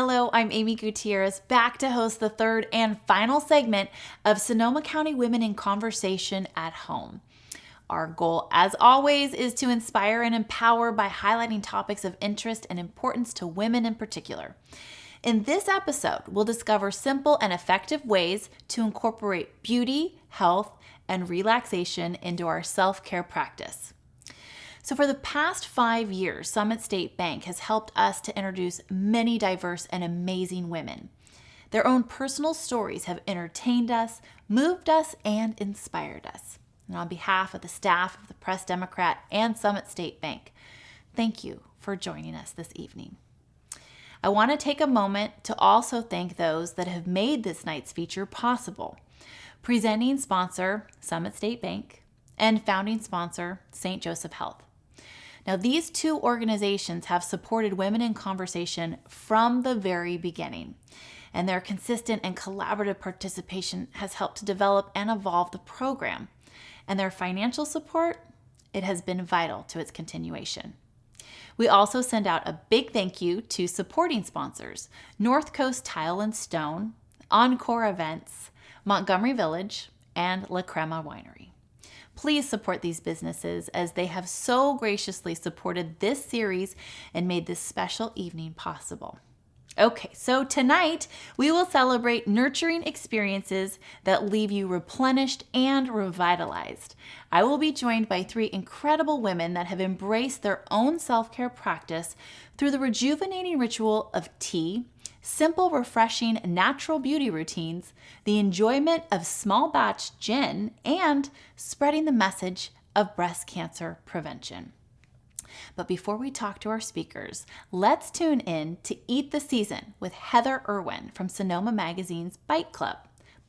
Hello, I'm Amy Gutierrez, back to host the third and final segment of Sonoma County Women in Conversation at Home. Our goal, as always, is to inspire and empower by highlighting topics of interest and importance to women in particular. In this episode, we'll discover simple and effective ways to incorporate beauty, health, and relaxation into our self-care practice. So for the past 5 years, Summit State Bank has helped us to introduce many diverse and amazing women. Their own personal stories have entertained us, moved us, and inspired us. And on behalf of the staff of the Press Democrat and Summit State Bank, thank you for joining us this evening. I want to take a moment to also thank those that have made this night's feature possible. Presenting sponsor, Summit State Bank, and founding sponsor, St. Joseph Health. Now, these two organizations have supported Women in Conversation from the very beginning, and their consistent and collaborative participation has helped to develop and evolve the program, and their financial support, it has been vital to its continuation. We also send out a big thank you to supporting sponsors, North Coast Tile and Stone, Encore Events, Montgomery Village, and La Crema Winery. Please support these businesses as they have so graciously supported this series and made this special evening possible. Okay, so tonight we will celebrate nurturing experiences that leave you replenished and revitalized. I will be joined by 3 incredible women that have embraced their own self-care practice through the rejuvenating ritual of tea, simple, refreshing, natural beauty routines, the enjoyment of small batch gin, and spreading the message of breast cancer prevention. But before we talk to our speakers, let's tune in to Eat the Season with Heather Irwin from Sonoma Magazine's Bite Club.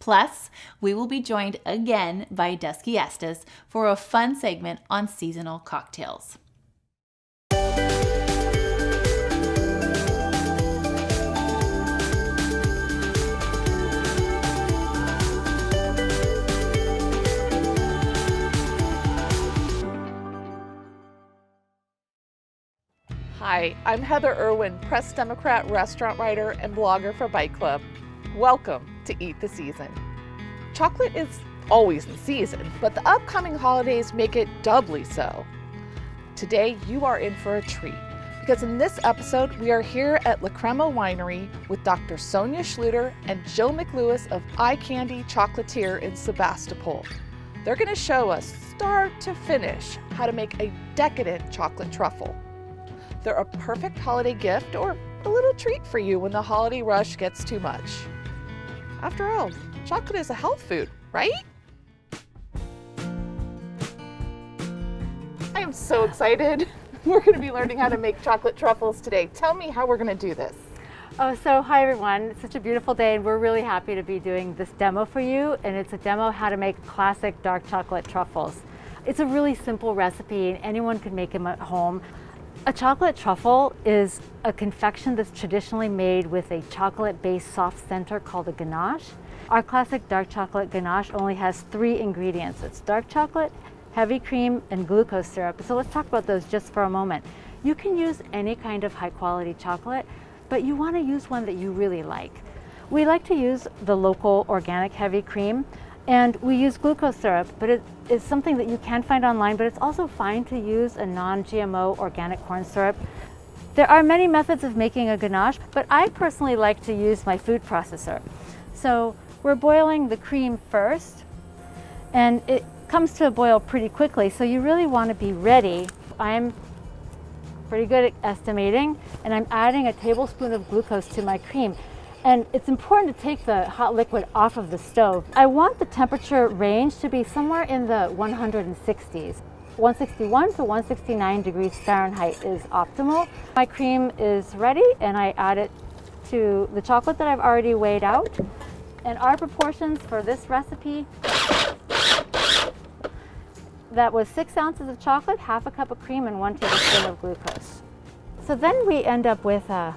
Plus, we will be joined again by Dusky Estes for a fun segment on seasonal cocktails. Hi, I'm Heather Irwin, Press Democrat, restaurant writer, and blogger for Bite Club. Welcome to Eat the Season. Chocolate is always in season, but the upcoming holidays make it doubly so. Today, you are in for a treat, because in this episode, we are here at La Crema Winery with Dr. Sonia Schluter and Jill McLewis of Eye Candy Chocolatier in Sebastopol. They're going to show us, start to finish, how to make a decadent chocolate truffle. They're a perfect holiday gift or a little treat for you when the holiday rush gets too much. After all, chocolate is a health food, right? I am so excited. We're going to be learning how to make chocolate truffles today. Tell me how we're going to do this. So hi everyone, it's such a beautiful day and we're really happy to be doing this demo for you, and it's a demo how to make classic dark chocolate truffles. It's a really simple recipe and anyone can make them at home. A chocolate truffle is a confection that's traditionally made with a chocolate-based soft center called a ganache. Our classic dark chocolate ganache only has 3 ingredients. It's dark chocolate, heavy cream, and glucose syrup. So let's talk about those just for a moment. You can use any kind of high-quality chocolate, but you want to use one that you really like. We like to use the local organic heavy cream, and we use glucose syrup, but it is something that you can find online, but it's also fine to use a non-GMO organic corn syrup. There are many methods of making a ganache, but I personally like to use my food processor. So we're boiling the cream first, and it comes to a boil pretty quickly, so you really want to be ready. I'm pretty good at estimating, and I'm adding a tablespoon of glucose to my cream. And it's important to take the hot liquid off of the stove. I want the temperature range to be somewhere in the 160s. 161 to 169 degrees Fahrenheit is optimal. My cream is ready and I add it to the chocolate that I've already weighed out. And our proportions for this recipe, that was 6 ounces of chocolate, half a cup of cream, and 1 tablespoon of glucose. So then we end up with a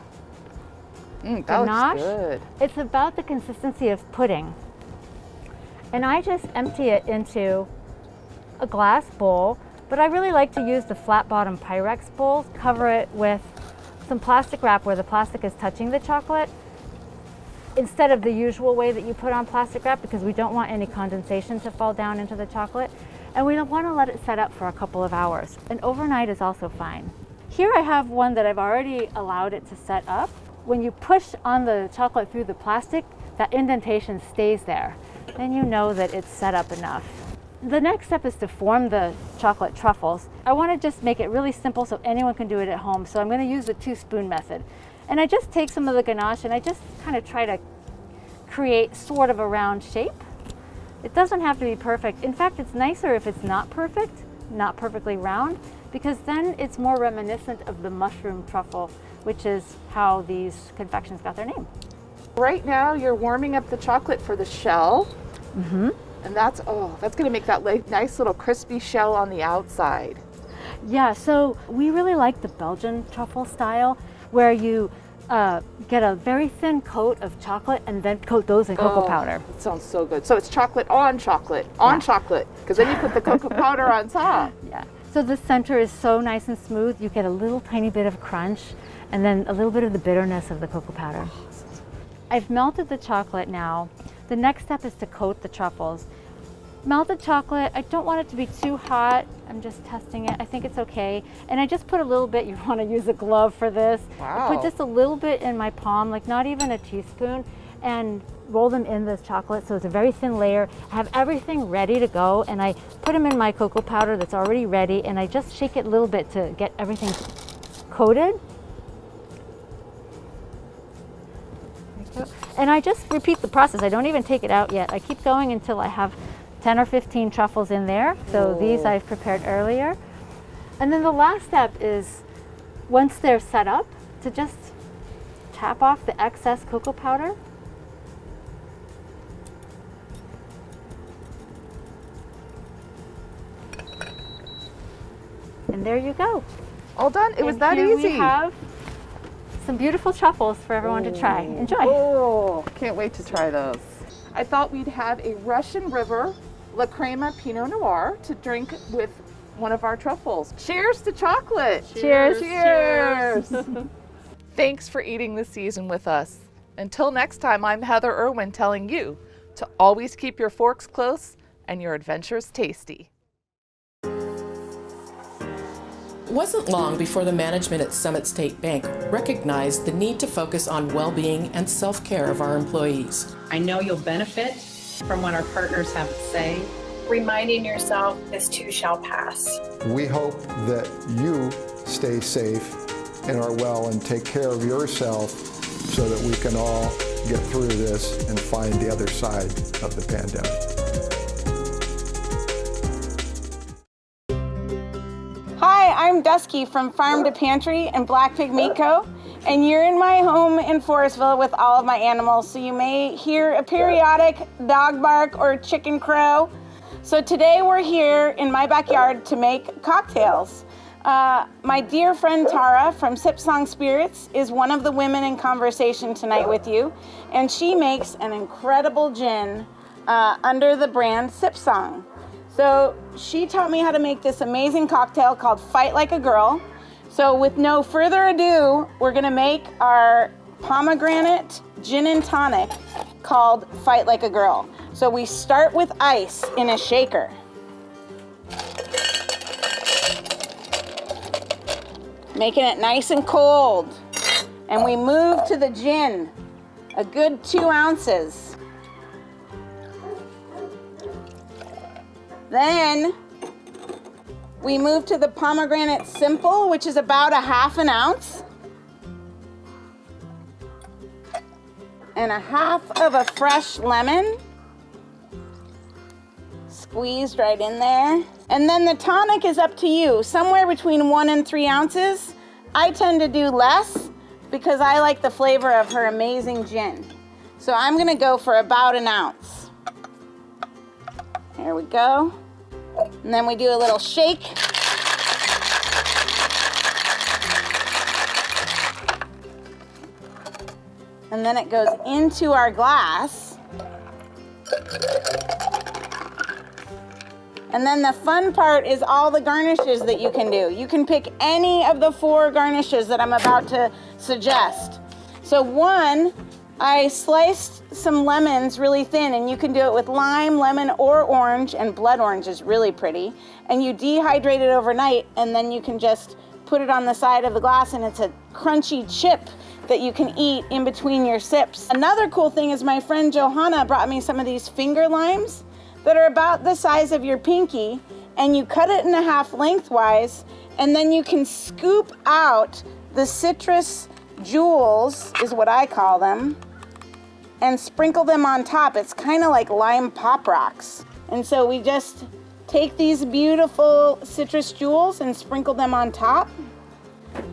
ganache. Good. It's about the consistency of pudding. And I just empty it into a glass bowl, but I really like to use the flat bottom Pyrex bowls, cover it with some plastic wrap where the plastic is touching the chocolate instead of the usual way that you put on plastic wrap, because we don't want any condensation to fall down into the chocolate. And we don't want to let it set up for a couple of hours. And overnight is also fine. Here I have one that I've already allowed it to set up. When you push on the chocolate through the plastic, that indentation stays there. Then you know that it's set up enough. The next step is to form the chocolate truffles. I want to just make it really simple so anyone can do it at home. So I'm going to use the 2-spoon method. And I just take some of the ganache and I just kind of try to create sort of a round shape. It doesn't have to be perfect. In fact, it's nicer if it's not perfect, not perfectly round, because then it's more reminiscent of the mushroom truffle, which is how these confections got their name. Right now you're warming up the chocolate for the shell. Mm-hmm. And that's going to make that nice little crispy shell on the outside. Yeah, so we really like the Belgian truffle style, where you get a very thin coat of chocolate and then coat those in cocoa powder. That sounds so good. So it's chocolate on chocolate, because then you put the cocoa powder on top. Yeah. So the center is so nice and smooth, you get a little tiny bit of crunch and then a little bit of the bitterness of the cocoa powder. I've melted the chocolate now. The next step is to coat the truffles. Melted chocolate, I don't want it to be too hot. I'm just testing it. I think it's okay. And I just put a little bit, you want to use a glove for this. Wow. I put just a little bit in my palm, like not even a teaspoon, and roll them in this chocolate so it's a very thin layer. I have everything ready to go, and I put them in my cocoa powder that's already ready, and I just shake it a little bit to get everything coated. And I just repeat the process. I don't even take it out yet. I keep going until I have 10 or 15 truffles in there. So these I've prepared earlier. And then the last step is, once they're set up, to just tap off the excess cocoa powder. And there you go. All done? It was that here easy. We have some beautiful truffles for everyone to try. Enjoy. Oh, can't wait to try those. I thought we'd have a Russian River La Crema Pinot Noir to drink with one of our truffles. Cheers to chocolate. Cheers. Cheers. Thanks for eating the season with us. Until next time, I'm Heather Irwin telling you to always keep your forks close and your adventures tasty. It wasn't long before the management at Summit State Bank recognized the need to focus on well-being and self-care of our employees. I know you'll benefit from what our partners have to say. Reminding yourself this too shall pass. We hope that you stay safe and are well and take care of yourself so that we can all get through this and find the other side of the pandemic. Hi, I'm Dusky from Farm to Pantry and Black Pig Meat Co. And you're in my home in Forestville with all of my animals, so you may hear a periodic dog bark or chicken crow. So today we're here in my backyard to make cocktails. My dear friend Tara from Sip Song Spirits is one of the women in conversation tonight with you, and she makes an incredible gin under the brand Sip Song. So she taught me how to make this amazing cocktail called Fight Like a Girl. So with no further ado, we're gonna make our Pomegranate Gin and Tonic called Fight Like a Girl. So we start with ice in a shaker. Making it nice and cold. And we move to the gin, a good 2 ounces. Then we move to the Pomegranate Simple, which is about a 1/2 ounce. And a 1/2 of a fresh lemon. Squeezed right in there. And then the tonic is up to you, somewhere between 1 and 3 ounces. I tend to do less because I like the flavor of her amazing gin. So I'm gonna go for about 1 ounce. There we go. And then we do a little shake. And then it goes into our glass. And then the fun part is all the garnishes that you can do. You can pick any of the 4 garnishes that I'm about to suggest. So one, I sliced some lemons really thin, and you can do it with lime, lemon, or orange, and blood orange is really pretty. And you dehydrate it overnight, and then you can just put it on the side of the glass, and it's a crunchy chip that you can eat in between your sips. Another cool thing is my friend Johanna brought me some of these finger limes that are about the size of your pinky, and you cut it in half lengthwise, and then you can scoop out the citrus jewels, is what I call them, and sprinkle them on top. It's kind of like lime pop rocks. And so we just take these beautiful citrus jewels and sprinkle them on top.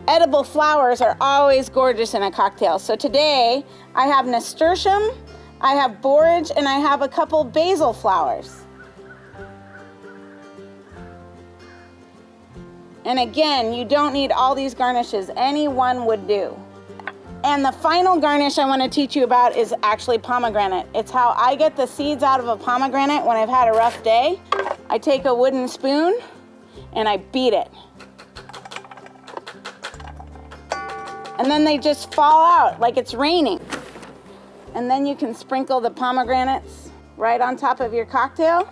Edible flowers are always gorgeous in a cocktail. So today I have nasturtium, I have borage, and I have a couple basil flowers. And again, you don't need all these garnishes. Any one would do. And the final garnish I want to teach you about is actually pomegranate. It's how I get the seeds out of a pomegranate when I've had a rough day. I take a wooden spoon and I beat it. And then they just fall out like it's raining. And then you can sprinkle the pomegranates right on top of your cocktail.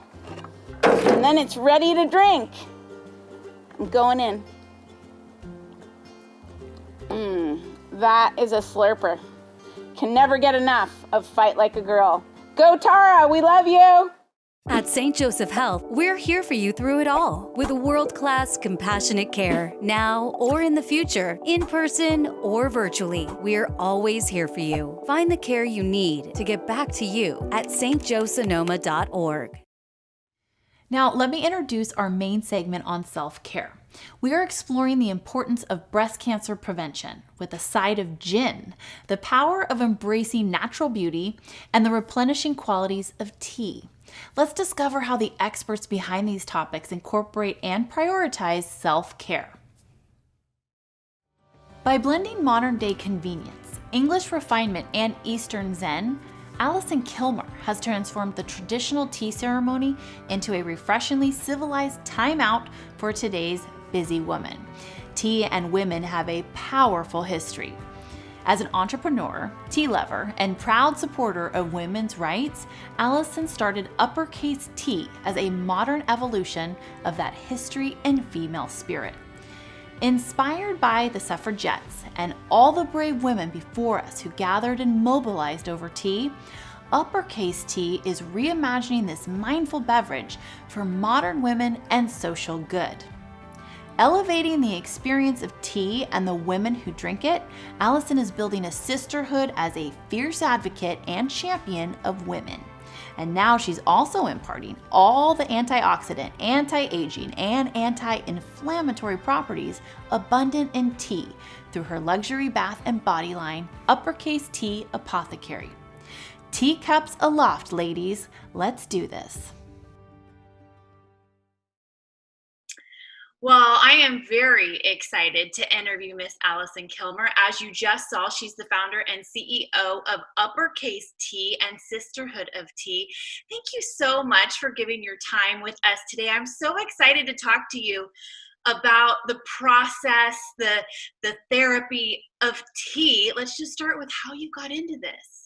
And then it's ready to drink. I'm going in. That is a slurper. Can never get enough of Fight Like a Girl. Go Tara, we love you. At St. Joseph Health, we're here for you through it all with world-class compassionate care, now or in the future, in person or virtually. We're always here for you. Find the care you need to get back to you at stjoesonoma.org. Now, let me introduce our main segment on self-care. We are exploring the importance of breast cancer prevention with a side of gin, the power of embracing natural beauty, and the replenishing qualities of tea. Let's discover how the experts behind these topics incorporate and prioritize self-care. By blending modern-day convenience, English refinement, and Eastern Zen, Allison Kilmer has transformed the traditional tea ceremony into a refreshingly civilized time out for today's busy woman. Tea and women have a powerful history. As an entrepreneur, tea lover, and proud supporter of women's rights, Allison started Uppercase Tea as a modern evolution of that history and female spirit. Inspired by the suffragettes and all the brave women before us who gathered and mobilized over tea, Uppercase Tea is reimagining this mindful beverage for modern women and social good. Elevating the experience of tea and the women who drink it, Allison is building a sisterhood as a fierce advocate and champion of women. And now she's also imparting all the antioxidant, anti-aging, and anti-inflammatory properties abundant in tea through her luxury bath and body line, Uppercase Tea Apothecary. Teacups aloft, ladies. Let's do this. Well, I am very excited to interview Miss Allison Kilmer. As you just saw, she's the founder and CEO of Uppercase Tea and Sisterhood of Tea. Thank you so much for giving your time with us today. I'm so excited to talk to you about the process, the therapy of tea. Let's just start with how you got into this.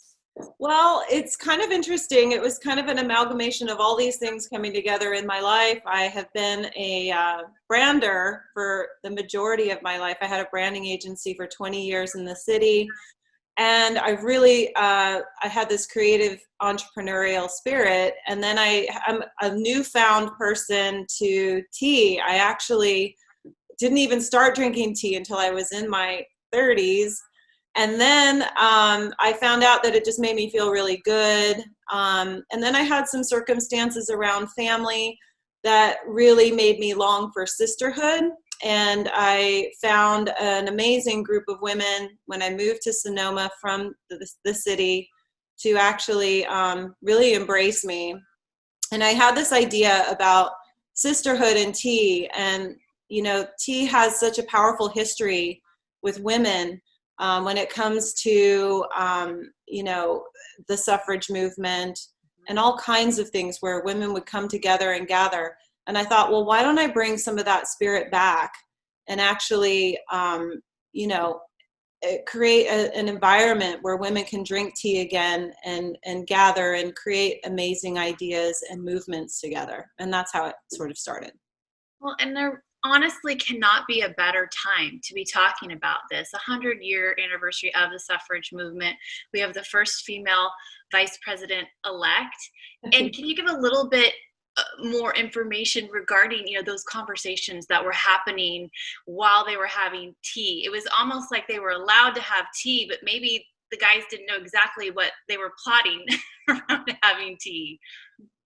Well, it's kind of interesting. It was kind of an amalgamation of all these things coming together in my life. I have been a brander for the majority of my life. I had a branding agency for 20 years in the city. And I really, I had this creative entrepreneurial spirit. And then I'm a newfound person to tea. I actually didn't even start drinking tea until I was in my 30s. And then I found out that it just made me feel really good. And then I had some circumstances around family that really made me long for sisterhood. And I found an amazing group of women when I moved to Sonoma from the city to actually really embrace me. And I had this idea about sisterhood and tea. And, you know, tea has such a powerful history with women. When it comes to, you know, the suffrage movement and all kinds of things where women would come together and gather. And I thought, well, why don't I bring some of that spirit back and actually, create an environment where women can drink tea again and gather and create amazing ideas and movements together. And that's how it sort of started. Well, and there honestly cannot be a better time to be talking about this. 100-year anniversary of the suffrage movement. We have the first female vice president-elect. And can you give a little bit more information regarding, those conversations that were happening while they were having tea? It was almost like they were allowed to have tea, but maybe the guys didn't know exactly what they were plotting around having tea.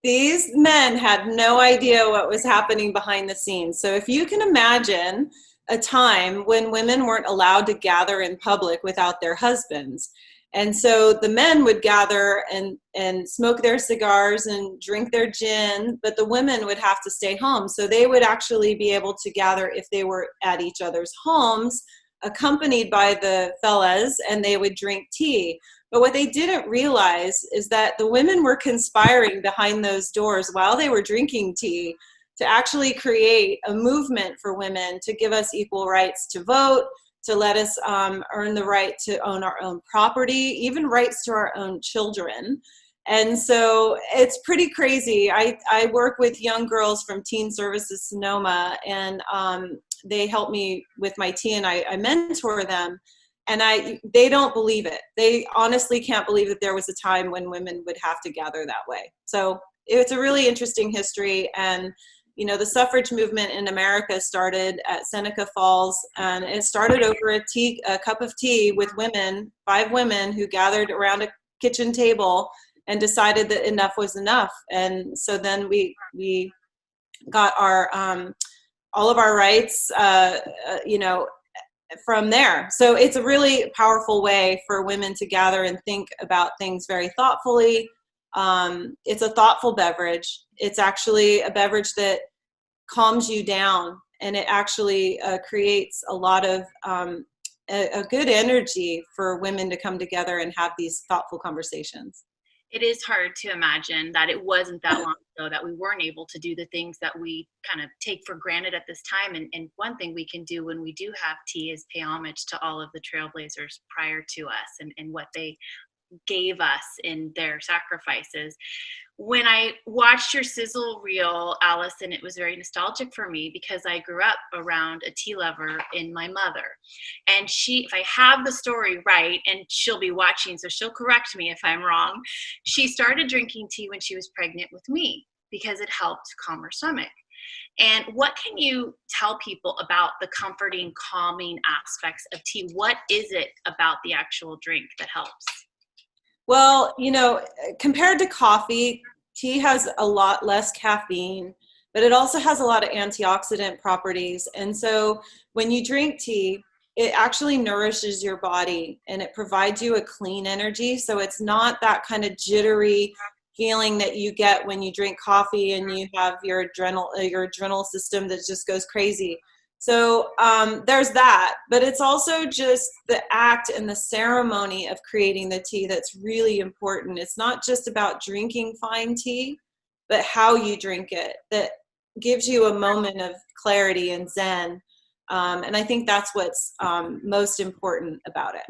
These men had no idea what was happening behind the scenes. So if you can imagine a time when women weren't allowed to gather in public without their husbands. And so the men would gather and smoke their cigars and drink their gin, but the women would have to stay home. So they would actually be able to gather if they were at each other's homes, accompanied by the fellas, and they would drink tea. But what they didn't realize is that the women were conspiring behind those doors while they were drinking tea to actually create a movement for women to give us equal rights to vote, to let us earn the right to own our own property, even rights to our own children. And so it's pretty crazy. I work with young girls from Teen Services Sonoma, and they help me with my tea, and I mentor them. And they don't believe it. They honestly can't believe that there was a time when women would have to gather that way. So it's a really interesting history. And the suffrage movement in America started at Seneca Falls, and it started over a cup of tea with women, 5 women who gathered around a kitchen table and decided that enough was enough. And so then we got our all of our rights, from there. So it's a really powerful way for women to gather and think about things very thoughtfully. It's a thoughtful beverage. It's actually a beverage that calms you down, and it actually creates a lot of a good energy for women to come together and have these thoughtful conversations. It is hard to imagine that it wasn't that long ago that we weren't able to do the things that we kind of take for granted at this time. And one thing we can do when we do have tea is pay homage to all of the trailblazers prior to us and what they gave us in their sacrifices. When I watched your sizzle reel, Allison, it was very nostalgic for me because I grew up around a tea lover in my mother. And she, if I have the story right, and she'll be watching, so she'll correct me if I'm wrong, she started drinking tea when she was pregnant with me because it helped calm her stomach. And what can you tell people about the comforting, calming aspects of tea? What is it about the actual drink that helps? Well, compared to coffee, tea has a lot less caffeine, but it also has a lot of antioxidant properties. And so when you drink tea, it actually nourishes your body and it provides you a clean energy. So it's not that kind of jittery feeling that you get when you drink coffee and you have your adrenal system that just goes crazy. So there's that, but it's also just the act and the ceremony of creating the tea that's really important. It's not just about drinking fine tea, but how you drink it that gives you a moment of clarity and zen. And I think that's what's most important about it.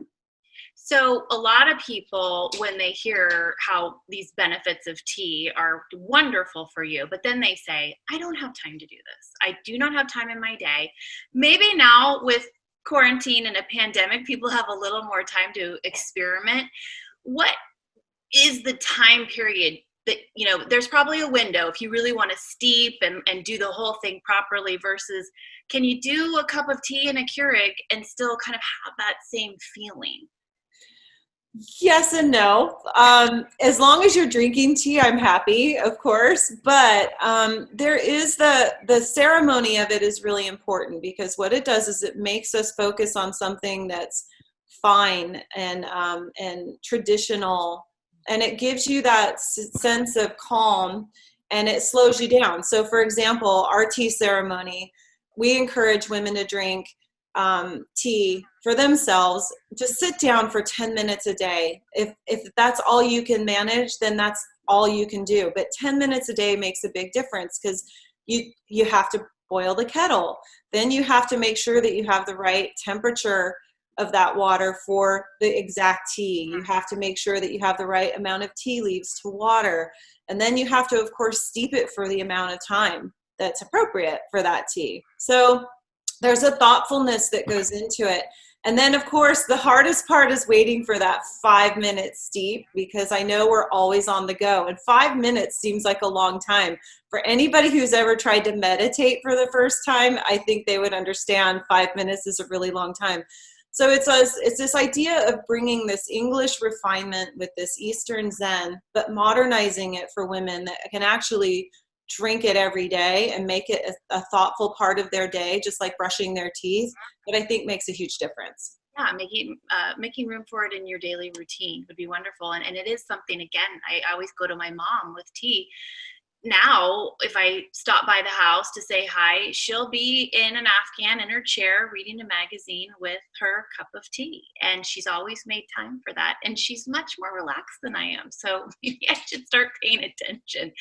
So a lot of people, when they hear how these benefits of tea are wonderful for you, but then they say, I don't have time to do this. I do not have time in my day. Maybe now with quarantine and a pandemic, people have a little more time to experiment. What is the time period that, there's probably a window if you really want to steep and do the whole thing properly versus can you do a cup of tea and a Keurig and still kind of have that same feeling? Yes and no. As long as you're drinking tea, I'm happy, of course. But there is the ceremony of it is really important because what it does is it makes us focus on something that's fine and traditional, and it gives you that sense of calm, and it slows you down. So, for example, our tea ceremony, we encourage women to drink tea for themselves. Just sit down for 10 minutes a day. If that's all you can manage, then that's all you can do. But 10 minutes a day makes a big difference because you have to boil the kettle. Then you have to make sure that you have the right temperature of that water for the exact tea. You have to make sure that you have the right amount of tea leaves to water. And then you have to, of course, steep it for the amount of time that's appropriate for that tea. So there's a thoughtfulness that goes into it. And then, of course, the hardest part is waiting for that 5-minute steep, because I know we're always on the go. And 5 minutes seems like a long time. For anybody who's ever tried to meditate for the first time, I think they would understand 5 minutes is a really long time. So it's this idea of bringing this English refinement with this Eastern Zen, but modernizing it for women that can actually drink it every day and make it a thoughtful part of their day, just like brushing their teeth, that I think makes a huge difference. Yeah, making room for it in your daily routine would be wonderful. And it is something, again, I always go to my mom with tea. Now, if I stop by the house to say hi, she'll be in an Afghan in her chair reading a magazine with her cup of tea. And she's always made time for that. And she's much more relaxed than I am. So maybe I should start paying attention.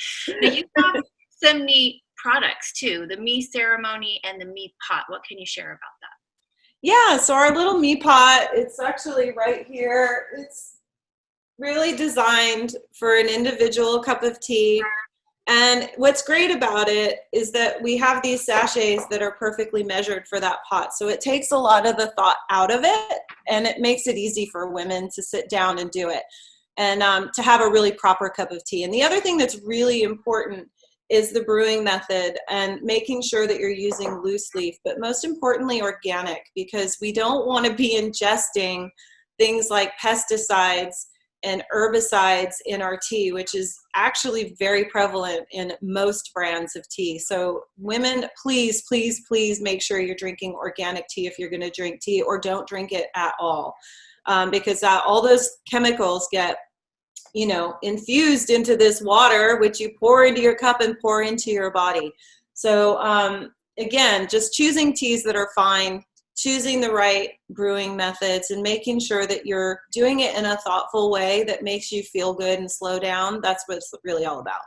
Now, you have some neat products too, the me ceremony and the me pot. What can you share about that? Yeah, so our little me pot, it's actually right here. It's really designed for an individual cup of tea. And what's great about it is that we have these sachets that are perfectly measured for that pot. So it takes a lot of the thought out of it, and it makes it easy for women to sit down and do it, and to have a really proper cup of tea. And the other thing that's really important is the brewing method and making sure that you're using loose leaf, but most importantly, organic, because we don't want to be ingesting things like pesticides and herbicides in our tea, which is actually very prevalent in most brands of tea. So women, please, please, please make sure you're drinking organic tea if you're going to drink tea, or don't drink it at all, because all those chemicals get infused into this water, which you pour into your cup and pour into your body. So again, just choosing teas that are fine, choosing the right brewing methods, and making sure that you're doing it in a thoughtful way that makes you feel good and slow down. That's what it's really all about.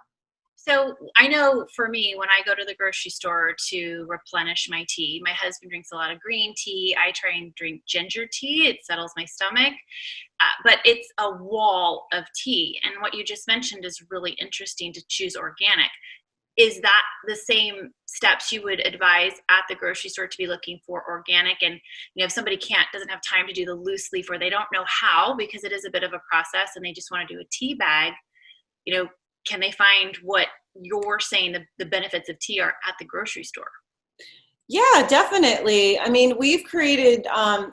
So I know for me, when I go to the grocery store to replenish my tea, my husband drinks a lot of green tea. I try and drink ginger tea. It settles my stomach. But it's a wall of tea. And what you just mentioned is really interesting, to choose organic. Is that the same steps you would advise at the grocery store to be looking for organic? And if somebody doesn't have time to do the loose leaf, or they don't know how, because it is a bit of a process, and they just want to do a tea bag, can they find what you're saying the benefits of tea are at the grocery store? Yeah, definitely. I mean, we've created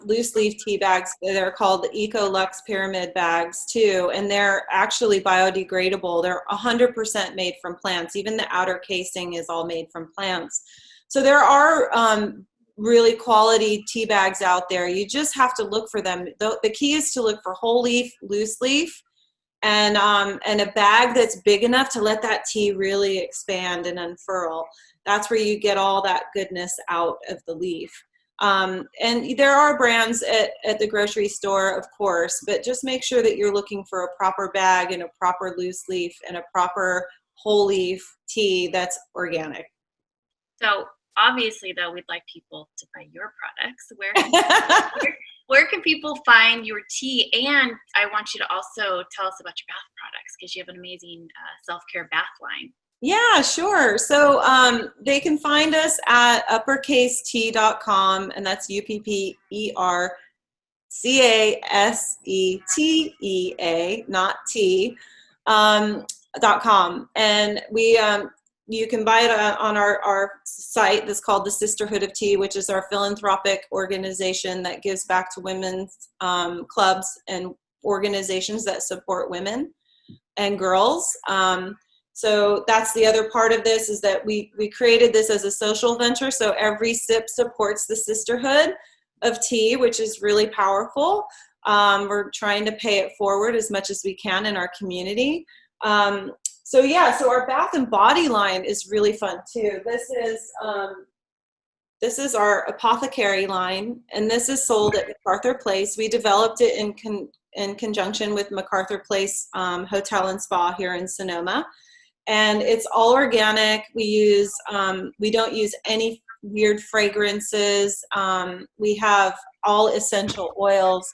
loose leaf tea bags. They're called the Eco Lux Pyramid bags too, and they're actually biodegradable. They're 100% made from plants. Even the outer casing is all made from plants. So there are really quality tea bags out there. You just have to look for them. The key is to look for whole leaf, loose leaf, and a bag that's big enough to let that tea really expand and unfurl. That's where you get all that goodness out of the leaf. And there are brands at the grocery store, of course, but just make sure that you're looking for a proper bag and a proper loose leaf and a proper whole leaf tea that's organic. So obviously, though, we'd like people to buy your products. Where can people find your tea? And I want you to also tell us about your bath products, because you have an amazing self-care bath line. Yeah, sure. So they can find us at uppercasetea.com, and that's UPPERCASETEA, not T, .com. And you can buy it on our site that's called the Sisterhood of Tea, which is our philanthropic organization that gives back to women's clubs and organizations that support women and girls. So that's the other part of this, is that we created this as a social venture. So every sip supports the Sisterhood of Tea, which is really powerful. We're trying to pay it forward as much as we can in our community. So our bath and body line is really fun too. This is our Apothecary Line, and this is sold at MacArthur Place. We developed it in conjunction with MacArthur Place Hotel and Spa here in Sonoma. And it's all organic. We don't use any weird fragrances. We have all essential oils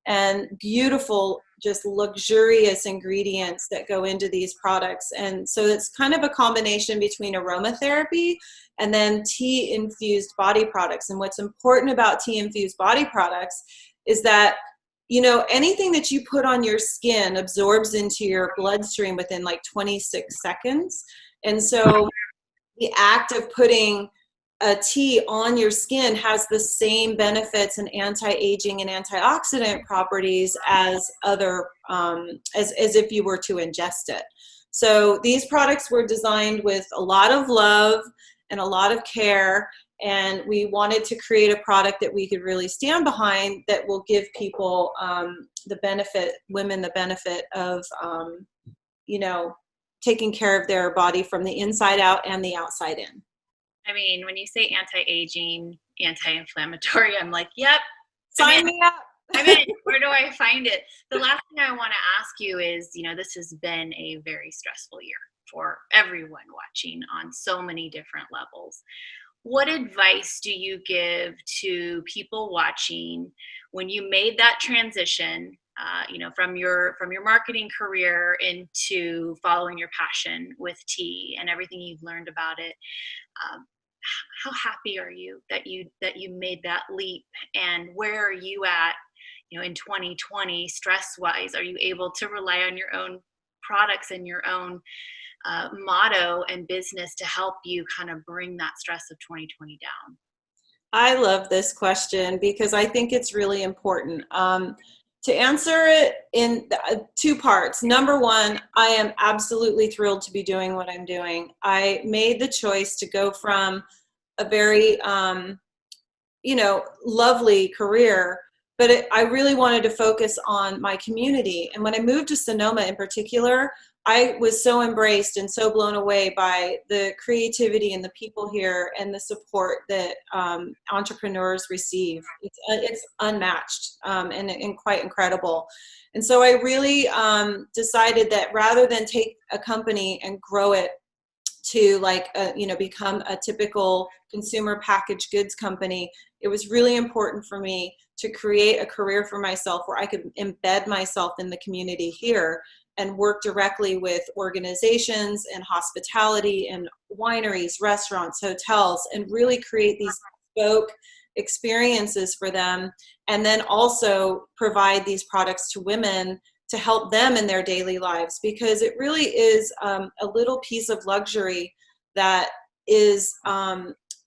and beautiful, just luxurious ingredients that go into these products. And so it's kind of a combination between aromatherapy and then tea infused body products. And what's important about tea infused body products is that, you know, anything that you put on your skin absorbs into your bloodstream within like 26 seconds. And so the act of putting a tea on your skin has the same benefits and anti-aging and antioxidant properties as other, as if you were to ingest it. So these products were designed with a lot of love and a lot of care, and we wanted to create a product that we could really stand behind that will give people women the benefit of, you know, taking care of their body from the inside out and the outside in. I mean, when you say anti-aging, anti-inflammatory, I'm like, yep. Sign me up. I mean, where do I find it? The last thing I want to ask you is, you know, this has been a very stressful year for everyone watching on so many different levels. What advice do you give to people watching when you made that transition, you know, from your marketing career into following your passion with tea and everything you've learned about it? How happy are you that you made that leap, and where are you at, you know, in 2020 stress wise? Are you able to rely on your own products and your own motto and business to help you kind of bring that stress of 2020 down? I love this question because I think it's really important. To answer it in two parts. Number one, I am absolutely thrilled to be doing what I'm doing. I made the choice to go from a very, you know, lovely career, but I really wanted to focus on my community. And when I moved to Sonoma in particular, I was so embraced and so blown away by the creativity and the people here and the support that entrepreneurs receive. It's unmatched and quite incredible. And so I really decided that rather than take a company and grow it to become a typical consumer packaged goods company, it was really important for me to create a career for myself where I could embed myself in the community here and work directly with organizations and hospitality and wineries, restaurants, hotels, and really create these bespoke experiences for them. And then also provide these products to women to help them in their daily lives, because it really is a little piece of luxury that is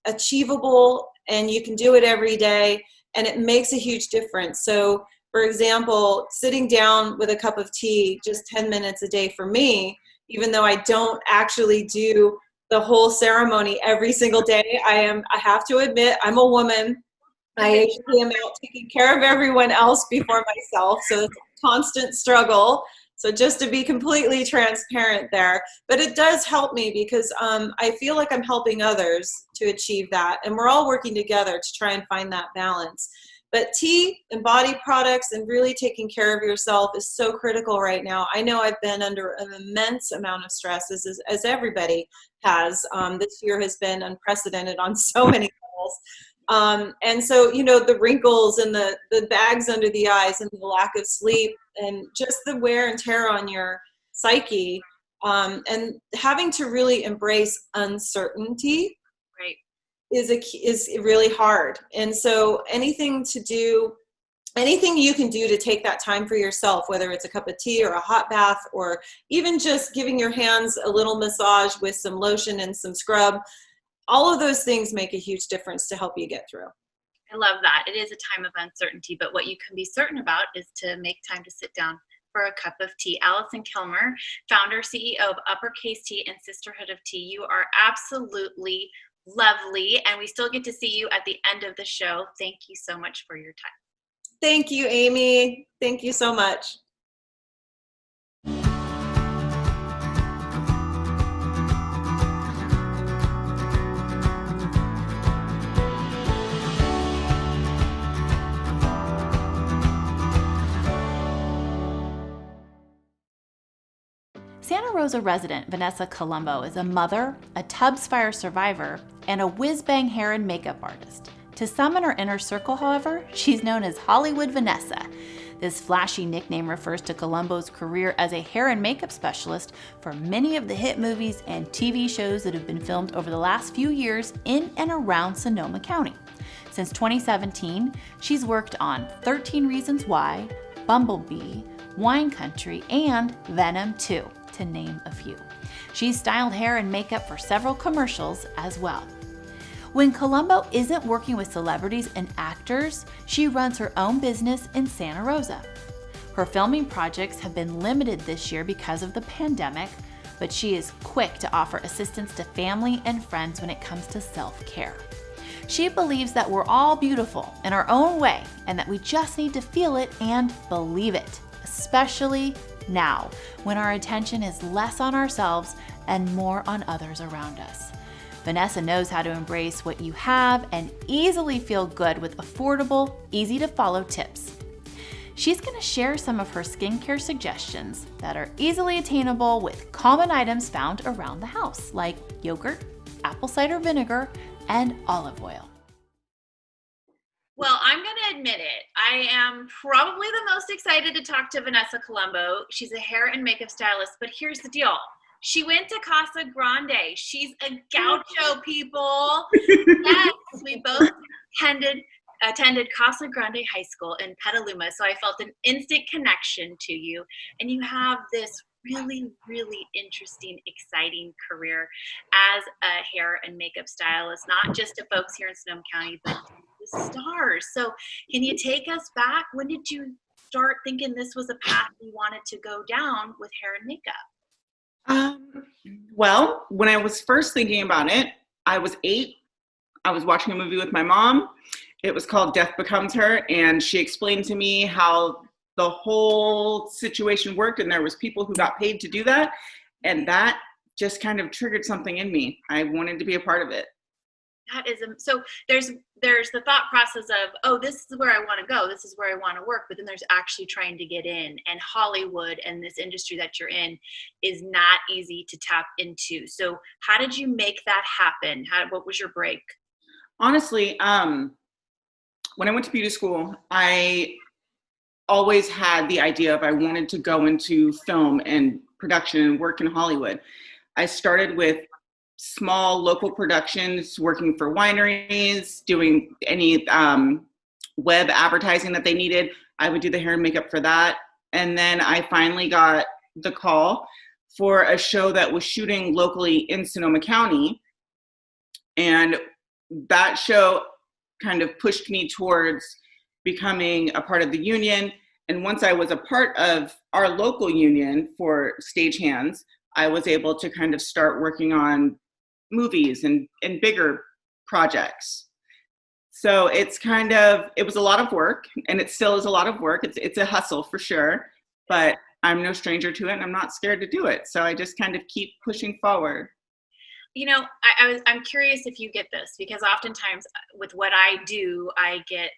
achievable, and you can do it every day, and it makes a huge difference. So for example, sitting down with a cup of tea, just 10 minutes a day for me, even though I don't actually do the whole ceremony every single day, I have to admit, I'm a woman. I actually am out taking care of everyone else before myself. So it's a constant struggle. So just to be completely transparent there, but it does help me because I feel like I'm helping others to achieve that. And we're all working together to try and find that balance. But tea and body products and really taking care of yourself is so critical right now. I know I've been under an immense amount of stress, as everybody has. This year has been unprecedented on so many levels. And so, you know, the wrinkles and the bags under the eyes and the lack of sleep and just the wear and tear on your psyche, and having to really embrace uncertainty. Right. Is really hard. And so anything you can do to take that time for yourself, whether it's a cup of tea or a hot bath, or even just giving your hands a little massage with some lotion and some scrub, all of those things make a huge difference to help you get through. I love that. It is a time of uncertainty, but what you can be certain about is to make time to sit down for a cup of tea. Allison Kilmer, founder, CEO of Uppercase Tea and Sisterhood of Tea. You are absolutely lovely, and we still get to see you at the end of the show. Thank you so much for your time. Thank you, Amy. Thank you so much. Santa Rosa resident Vanessa Columbo is a mother, a Tubbs fire survivor, and a whiz-bang hair and makeup artist. To some in her inner circle, however, she's known as Hollywood Vanessa. This flashy nickname refers to Columbo's career as a hair and makeup specialist for many of the hit movies and TV shows that have been filmed over the last few years in and around Sonoma County. Since 2017, she's worked on 13 Reasons Why, Bumblebee, Wine Country, and Venom 2, to name a few. She's styled hair and makeup for several commercials as well. When Columbo isn't working with celebrities and actors, she runs her own business in Santa Rosa. Her filming projects have been limited this year because of the pandemic, but she is quick to offer assistance to family and friends when it comes to self-care. She believes that we're all beautiful in our own way and that we just need to feel it and believe it, especially now when our attention is less on ourselves and more on others around us. Vanessa knows how to embrace what you have and easily feel good with affordable, easy-to-follow tips. She's going to share some of her skincare suggestions that are easily attainable with common items found around the house, like yogurt, apple cider vinegar, and olive oil. Well, I'm going to admit it. I am probably the most excited to talk to Vanessa Colombo. She's a hair and makeup stylist, but here's the deal. She went to Casa Grande. She's a gaucho, people. Yes, we both attended Casa Grande High School in Petaluma, so I felt an instant connection to you. And you have this really, really interesting, exciting career as a hair and makeup stylist, not just to folks here in Sonoma County, but the stars. So can you take us back? When did you start thinking this was a path you wanted to go down with hair and makeup? Well, when I was first thinking about it, I was 8. I was watching a movie with my mom. It was called Death Becomes Her, and she explained to me how the whole situation worked, and there was people who got paid to do that, and that just kind of triggered something in me. I wanted to be a part of it. That is, so there's the thought process of, oh, this is where I want to go, this is where I want to work, but then there's actually trying to get in, and Hollywood and this industry that you're in is not easy to tap into. So how did you make that happen? What was your break? Honestly, when I went to beauty school, I always had the idea of I wanted to go into film and production and work in Hollywood. I started with small local productions, working for wineries, doing any web advertising that they needed. I would do the hair and makeup for that. And then I finally got the call for a show that was shooting locally in Sonoma County. And that show kind of pushed me towards becoming a part of the union. And once I was a part of our local union for stagehands, I was able to kind of start working on movies and bigger projects. So it was a lot of work, and it still is a lot of work. It's a hustle for sure, but I'm no stranger to it, and I'm not scared to do it. So I just kind of keep pushing forward. You know, I'm curious if you get this, because oftentimes with what I do, I get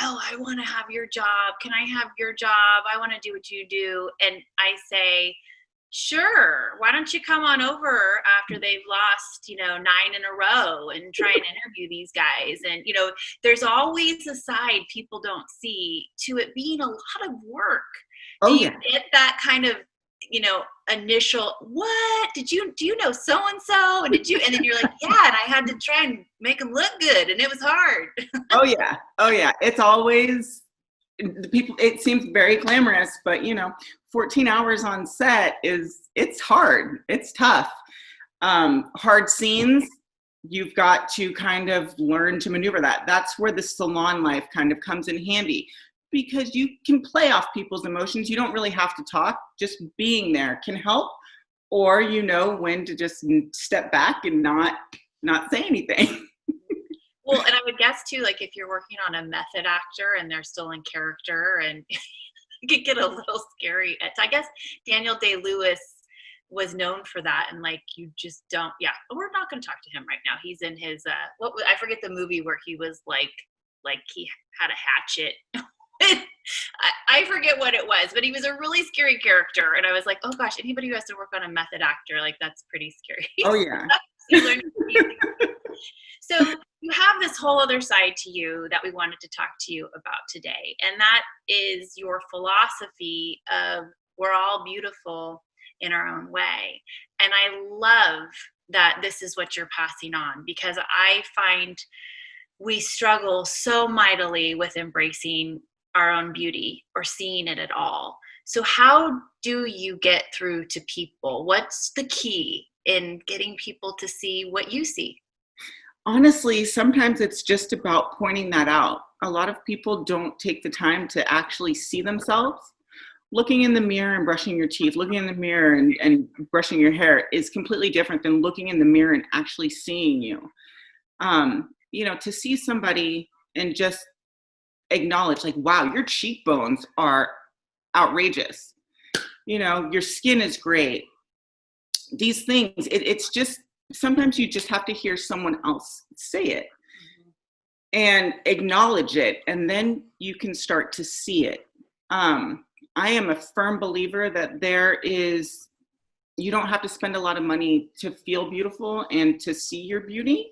I want to have your job. Can I have your job? I want to do what you do. And I say, sure, why don't you come on over after they've lost, 9 in a row and try and interview these guys. And, there's always a side people don't see to it being a lot of work. Oh, do you get that kind of, initial, what do you know so-and-so? And then you're like, yeah, and I had to try and make them look good, and it was hard. Oh yeah. It's always, the people, it seems very glamorous, but 14 hours on set it's hard. It's tough. Hard scenes, you've got to kind of learn to maneuver that. That's where the salon life kind of comes in handy, because you can play off people's emotions. You don't really have to talk. Just being there can help, or when to just step back and not say anything. Well, and I would guess too, like if you're working on a method actor and they're still in character, and it could get a little scary. I guess Daniel Day-Lewis was known for that, and you just don't. Yeah, we're not going to talk to him right now. He's in his I forget the movie where he was like he had a hatchet. I forget what it was, but he was a really scary character. And I was like, oh gosh, anybody who has to work on a method actor, like that's pretty scary. Oh yeah. So you have this whole other side to you that we wanted to talk to you about today. And that is your philosophy of we're all beautiful in our own way. And I love that this is what you're passing on, because I find we struggle so mightily with embracing our own beauty or seeing it at all. So how do you get through to people? What's the key in getting people to see what you see? Honestly, sometimes it's just about pointing that out. A lot of people don't take the time to actually see themselves. Looking in the mirror and brushing your teeth, looking in the mirror and brushing your hair is completely different than looking in the mirror and actually seeing you. To see somebody and just acknowledge, like, wow, your cheekbones are outrageous. Your skin is great. These things, it's just, sometimes you just have to hear someone else say it and acknowledge it, and then you can start to see it. I am a firm believer that you don't have to spend a lot of money to feel beautiful and to see your beauty.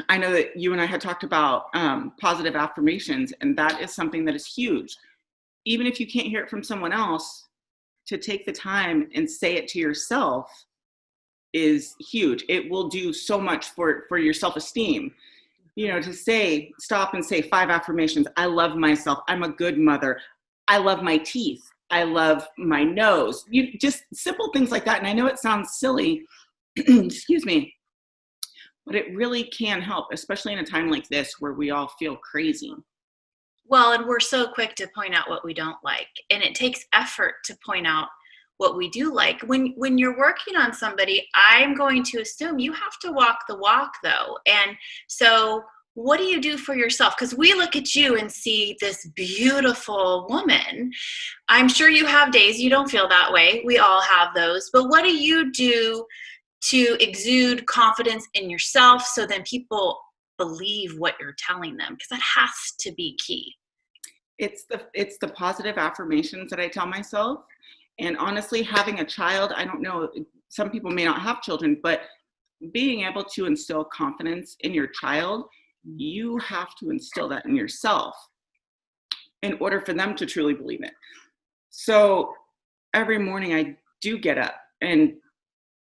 I know that you and I had talked about positive affirmations, and that is something that is huge. Even if you can't hear it from someone else, to take the time and say it to yourself is huge. It will do so much for your self-esteem. To stop and say 5 affirmations. I love myself. I'm a good mother. I love my teeth. I love my nose. Just simple things like that. And I know it sounds silly, excuse me, but it really can help, especially in a time like this where we all feel crazy. Well, and we're so quick to point out what we don't like. And it takes effort to point out what we do like. When you're working on somebody, I'm going to assume you have to walk the walk, though. And so what do you do for yourself? Because we look at you and see this beautiful woman. I'm sure you have days you don't feel that way. We all have those. But what do you do to exude confidence in yourself so then people believe what you're telling them? Because that has to be key. It's the positive affirmations that I tell myself. And honestly, having a child, I don't know, some people may not have children, but being able to instill confidence in your child, you have to instill that in yourself in order for them to truly believe it. So every morning I do get up, and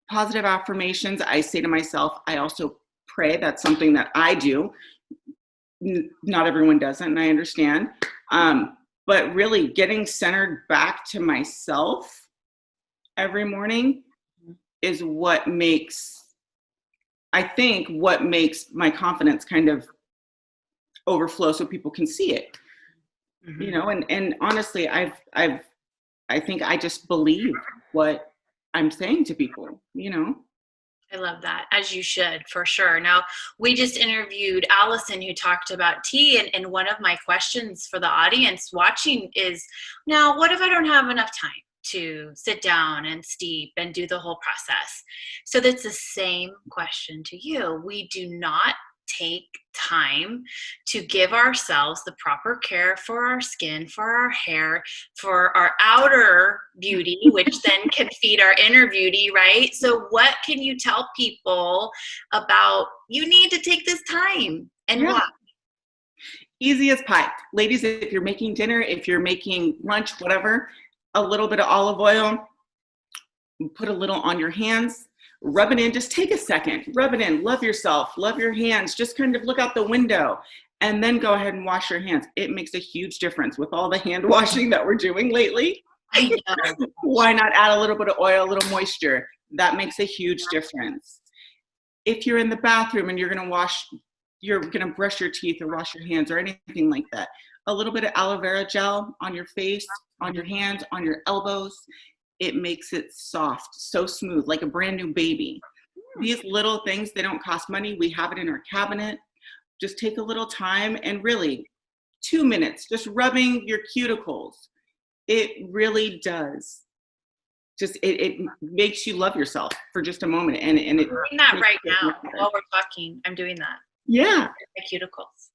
positive affirmations, I say to myself. I also pray. That's something that I do. Not everyone does it, and I understand. But really getting centered back to myself every morning is what makes my confidence kind of overflow so people can see it. Mm-hmm. And honestly, I think I just believe what I'm saying to people, I love that, as you should, for sure. Now, we just interviewed Allison, who talked about tea, and one of my questions for the audience watching is, now, what if I don't have enough time to sit down and steep and do the whole process? So that's the same question to you. We do not take time to give ourselves the proper care for our skin, for our hair, for our outer beauty, which then can feed our inner beauty, right? So what can you tell people about, you need to take this time and why? Easy as pie. Ladies, if you're making dinner, if you're making lunch, whatever, a little bit of olive oil, put a little on your hands, rub it in, just take a second, rub it in, love yourself, love your hands, just kind of look out the window, and then go ahead and wash your hands. It makes a huge difference with all the hand washing that we're doing lately. I know. Why not add a little bit of oil, a little moisture? That makes a huge difference. If you're in the bathroom and you're gonna brush your teeth or wash your hands or anything like that, a little bit of aloe vera gel on your face, on your hands, on your elbows. It makes it soft, so smooth, like a brand new baby. These little things, they don't cost money. We have it in our cabinet. Just take a little time and really 2 minutes, just rubbing your cuticles. It really does. Just, it makes you love yourself for just a moment. And I'm doing that right now while we're talking. I'm doing that. Yeah. My cuticles.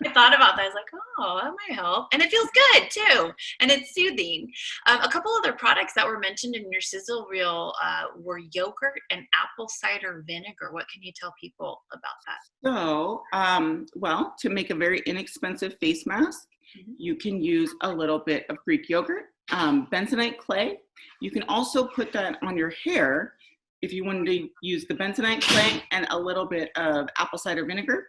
I thought about that. I was like, oh, that might help. And it feels good too. And it's soothing. A couple other products that were mentioned in your sizzle reel were yogurt and apple cider vinegar. What can you tell people about that? So, well, to make a very inexpensive face mask, you can use a little bit of Greek yogurt, bentonite clay. You can also put that on your hair if you wanted to use the bentonite clay and a little bit of apple cider vinegar.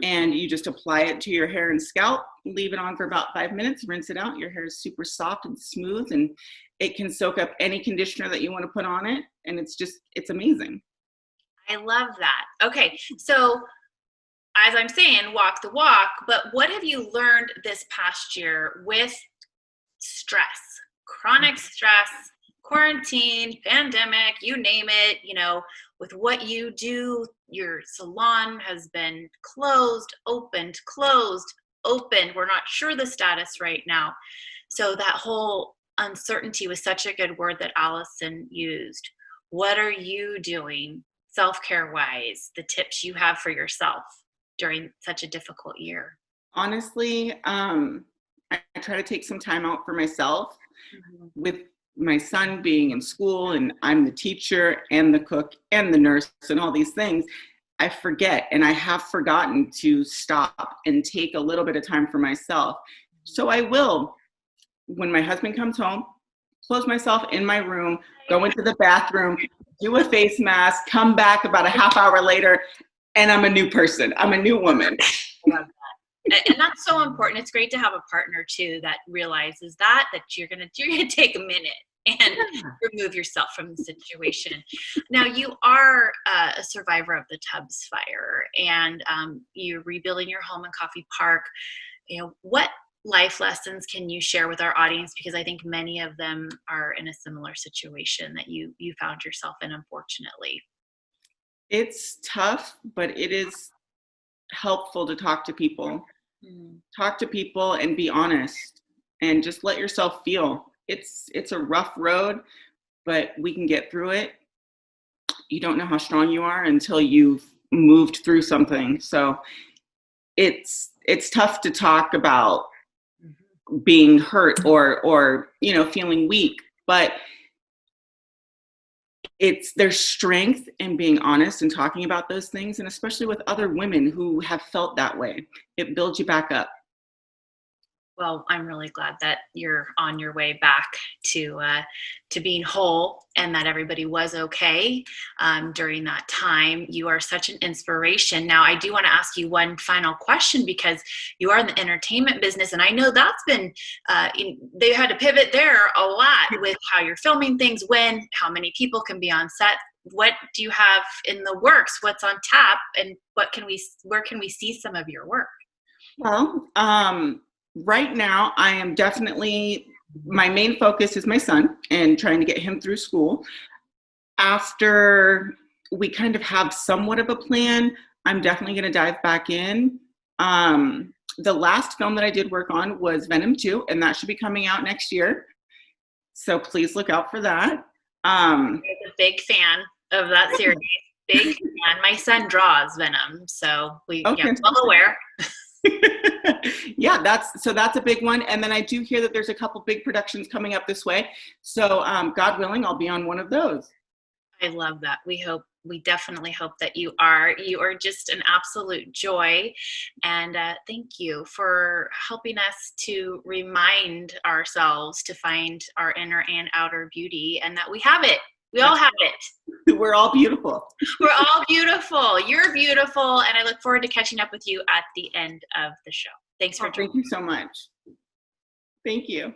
And you just apply it to your hair and scalp, leave it on for about 5 minutes, rinse it out. Your hair is super soft and smooth, and it can soak up any conditioner that you want to put on it. And it's amazing. I love that. Okay, so as I'm saying, walk the walk, but what have you learned this past year with stress, chronic stress, quarantine, pandemic, you name it, with what you do? Your salon has been closed, opened, closed, opened. We're not sure the status right now. So that whole uncertainty was such a good word that Allison used. What are you doing self-care wise, the tips you have for yourself during such a difficult year? Honestly, I try to take some time out for myself. With my son being in school and I'm the teacher and the cook and the nurse and all these things, I forget, and I have forgotten to stop and take a little bit of time for myself. So I will, when my husband comes home, close myself in my room, go into the bathroom, do a face mask, come back about a half hour later, and I'm a new person. I'm a new woman. I love that. And that's so important. It's great to have a partner too that realizes that you're gonna take a minute and remove yourself from the situation. Now, you are a survivor of the Tubbs fire, and you're rebuilding your home in Coffee Park. What life lessons can you share with our audience? Because I think many of them are in a similar situation that you found yourself in, unfortunately. It's tough, but it is helpful to talk to people. Talk to people and be honest, and just let yourself feel. It's a rough road, but we can get through it. You don't know how strong you are until you've moved through something. So it's tough to talk about being hurt or feeling weak, but there's strength in being honest and talking about those things, and especially with other women who have felt that way. It builds you back up. Well, I'm really glad that you're on your way back to being whole, and that everybody was okay during that time. You are such an inspiration. Now, I do want to ask you one final question, because you are in the entertainment business, and I know that's been they had to pivot there a lot with how you're filming things, how many people can be on set. What do you have in the works? What's on tap, and where can we see some of your work? Well, right now, I am definitely, my main focus is my son and trying to get him through school. After we kind of have somewhat of a plan, I'm definitely going to dive back in. The last film that I did work on was Venom 2, and that should be coming out next year. So please look out for that. I'm a big fan of that series. Big fan. My son draws Venom, so well aware. Yeah, that's a big one. And then I do hear that there's a couple big productions coming up this way. So God willing, I'll be on one of those. I love that. We definitely hope that you are just an absolute joy. And thank you for helping us to remind ourselves to find our inner and outer beauty, and that we have it. We all have it. We're all beautiful. We're all beautiful. You're beautiful. And I look forward to catching up with you at the end of the show. Thanks for joining. Thank you so much. Thank you.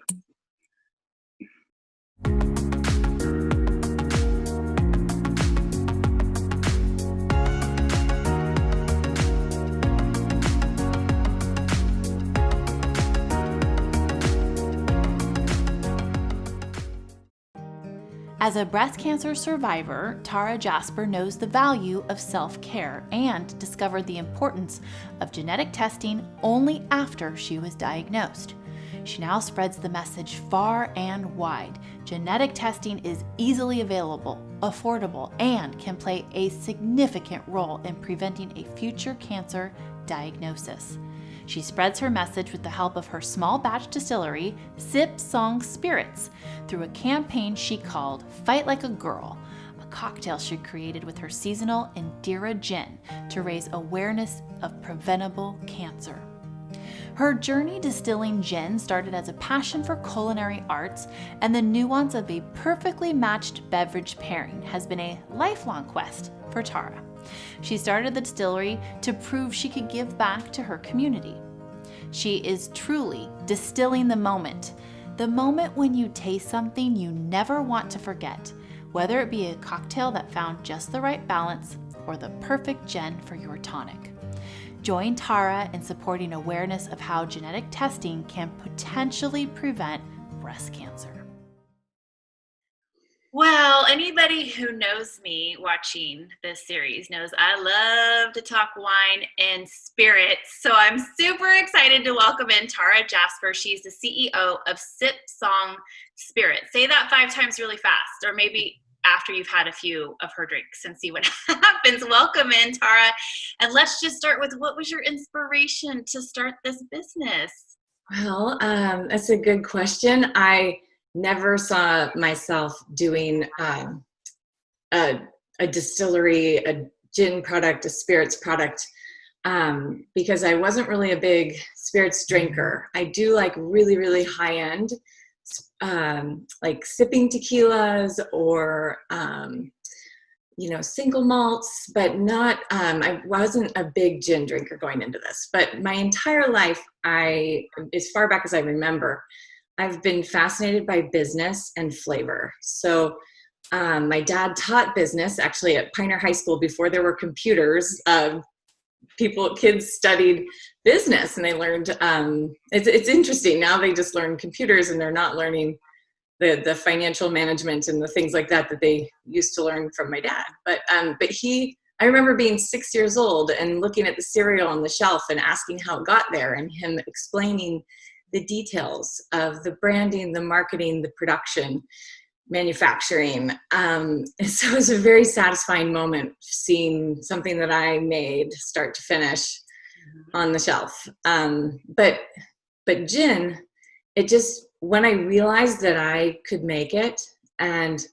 As a breast cancer survivor, Tara Jasper knows the value of self-care and discovered the importance of genetic testing only after she was diagnosed. She now spreads the message far and wide. Genetic testing is easily available, affordable, and can play a significant role in preventing a future cancer diagnosis. She spreads her message with the help of her small batch distillery, Sip Song Spirits, through a campaign she called Fight Like a Girl, a cocktail she created with her seasonal Indira gin to raise awareness of preventable cancer. Her journey distilling gin started as a passion for culinary arts, and the nuance of a perfectly matched beverage pairing has been a lifelong quest for Tara. She started the distillery to prove she could give back to her community. She is truly distilling the moment when you taste something you never want to forget, whether it be a cocktail that found just the right balance or the perfect gin for your tonic. Join Tara in supporting awareness of how genetic testing can potentially prevent breast cancer. Well, anybody who knows me watching this series knows I love to talk wine and spirits. So I'm super excited to welcome in Tara Jasper. She's the CEO of Sip Song Spirits. Say that 5 times really fast, or maybe after you've had a few of her drinks and see what happens. Welcome in, Tara. And let's just start with, what was your inspiration to start this business? Well, that's a good question. I never saw myself doing a distillery, a gin product, a spirits product, because I wasn't really a big spirits drinker. I do like really, really high end, like sipping tequilas or, single malts, but not, I wasn't a big gin drinker going into this. But my entire life, as far back as I remember, I've been fascinated by business and flavor. So my dad taught business actually at Pioneer High School before there were computers. Kids studied business and they learned, it's interesting. Now they just learn computers and they're not learning the financial management and the things like that they used to learn from my dad. But I remember being 6 years old and looking at the cereal on the shelf and asking how it got there, and him explaining the details of the branding, the marketing, the production, manufacturing. So it was a very satisfying moment seeing something that I made start to finish on the shelf. But gin, when I realized that I could make it and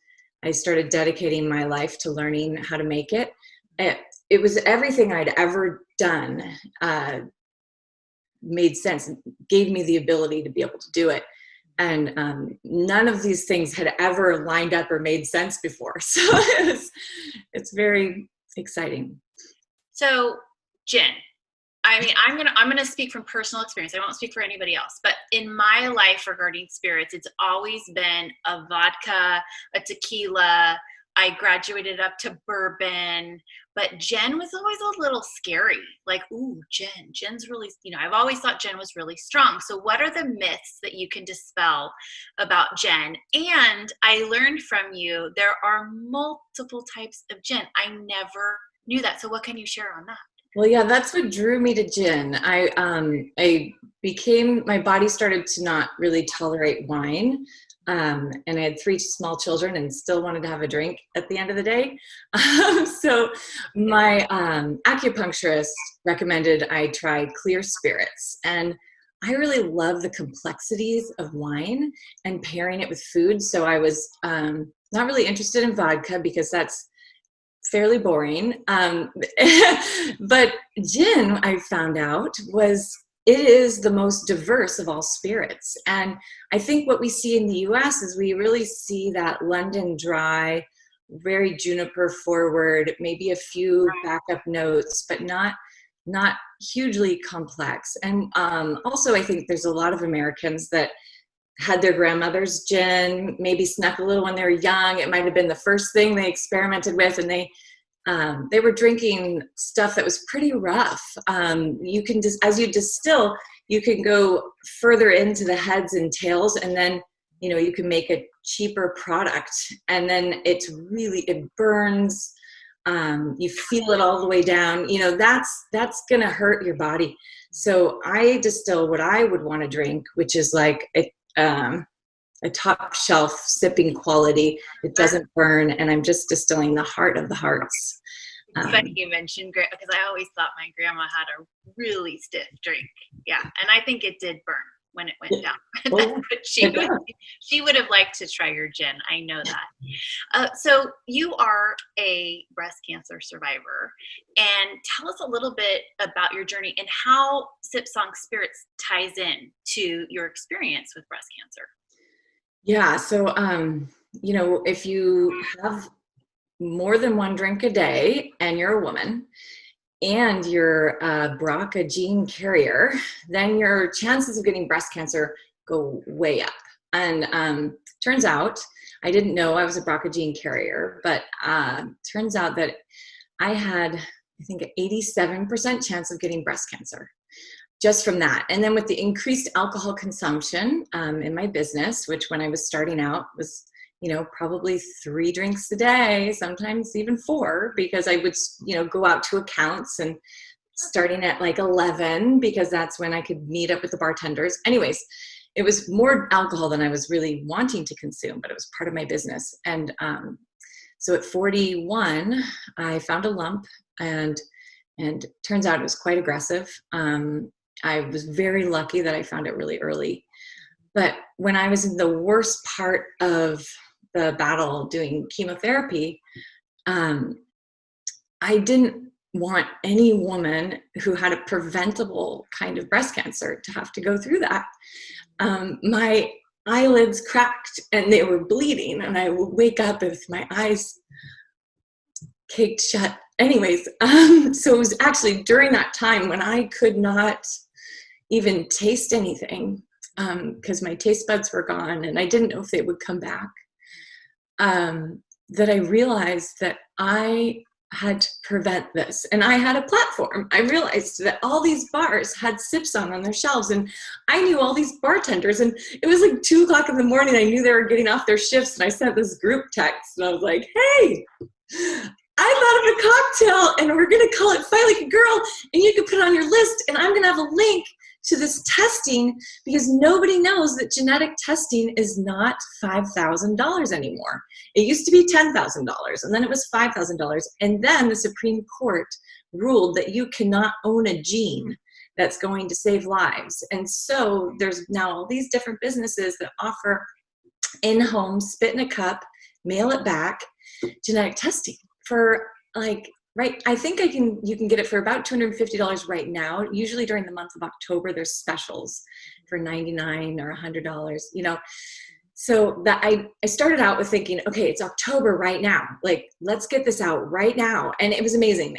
I started dedicating my life to learning how to make it, it was everything I'd ever done made sense, gave me the ability to be able to do it. And none of these things had ever lined up or made sense before. So it's very exciting. So gin, I mean, I'm gonna speak from personal experience. I won't speak for anybody else. But in my life regarding spirits, it's always been a vodka, a tequila. I graduated up to bourbon, but gin was always a little scary. Like, ooh, gin's really, I've always thought gin was really strong. So what are the myths that you can dispel about gin? And I learned from you, there are multiple types of gin. I never knew that. So what can you share on that? Well, yeah, that's what drew me to gin. My body started to not really tolerate wine. And I had 3 small children and still wanted to have a drink at the end of the day. So my acupuncturist recommended I try clear spirits. And I really love the complexities of wine and pairing it with food. So I was not really interested in vodka because that's fairly boring. But gin, I found out, it is the most diverse of all spirits. And I think what we see in the US is we really see that London dry, very juniper forward, maybe a few backup notes, but not hugely complex. And also I think there's a lot of Americans that had their grandmother's gin, maybe snuck a little when they were young. It might have been the first thing they experimented with, and they were drinking stuff that was pretty rough. You can just, as you distill, you can go further into the heads and tails, and then you can make a cheaper product, and then it burns You feel it all the way down. That's going to hurt your body. So I distill what I would want to drink, which is like a top shelf sipping quality. It doesn't burn, and I'm just distilling the heart of the hearts. It's funny you mentioned, because I always thought my grandma had a really stiff drink. Yeah, and I think it did burn when it went down. But she would have liked to try your gin. I know that. So you are a breast cancer survivor, and tell us a little bit about your journey and how Sip Song Spirits ties in to your experience with breast cancer. Yeah. So, if you have more than one drink a day and you're a woman and you're a BRCA gene carrier, then your chances of getting breast cancer go way up. And turns out, I didn't know I was a BRCA gene carrier, but turns out that I had, I think, an 87% chance of getting breast cancer just from that. And then with the increased alcohol consumption in my business, which when I was starting out was, probably 3 drinks a day, sometimes even 4, because I would, go out to accounts and starting at like 11, because that's when I could meet up with the bartenders. Anyways, it was more alcohol than I was really wanting to consume, but it was part of my business. And so at 41, I found a lump, and turns out it was quite aggressive. I was very lucky that I found it really early. But when I was in the worst part of the battle doing chemotherapy, I didn't want any woman who had a preventable kind of breast cancer to have to go through that. My eyelids cracked and they were bleeding, and I would wake up with my eyes caked shut. Anyways, so it was actually during that time when I could not even taste anything, because my taste buds were gone and I didn't know if they would come back, that I realized that I had to prevent this. And I had a platform. I realized that all these bars had Sip Song on their shelves, and I knew all these bartenders, and it was like 2 o'clock in the morning. I knew they were getting off their shifts, and I sent this group text, and I was like, hey, I thought of a cocktail, and we're going to call it Fight Like a Girl, and you can put it on your list, and I'm going to have a link to this testing, because nobody knows that genetic testing is not $5,000 anymore. It used to be $10,000, and then it was $5,000, and then the Supreme Court ruled that you cannot own a gene that's going to save lives. And so there's now all these different businesses that offer in-home, spit in a cup, mail it back, genetic testing for right, I think you can get it for about $250 right now. Usually during the month of October, there's specials for $99 or $100, So that I started out with thinking, okay, it's October right now. Like, let's get this out right now. And it was amazing.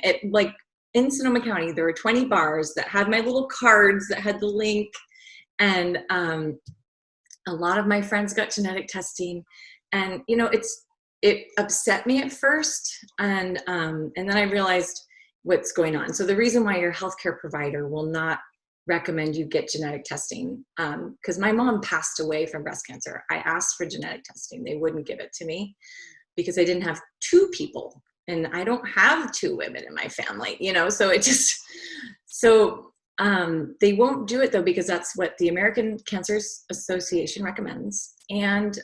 In Sonoma County, there were 20 bars that had my little cards that had the link. And a lot of my friends got genetic testing. And, it upset me at first, and then I realized what's going on. So the reason why your healthcare provider will not recommend you get genetic testing, because my mom passed away from breast cancer. I asked for genetic testing. They wouldn't give it to me because I didn't have 2 people, and I don't have 2 women in my family, so they won't do it though, because that's what the American Cancer Association recommends. And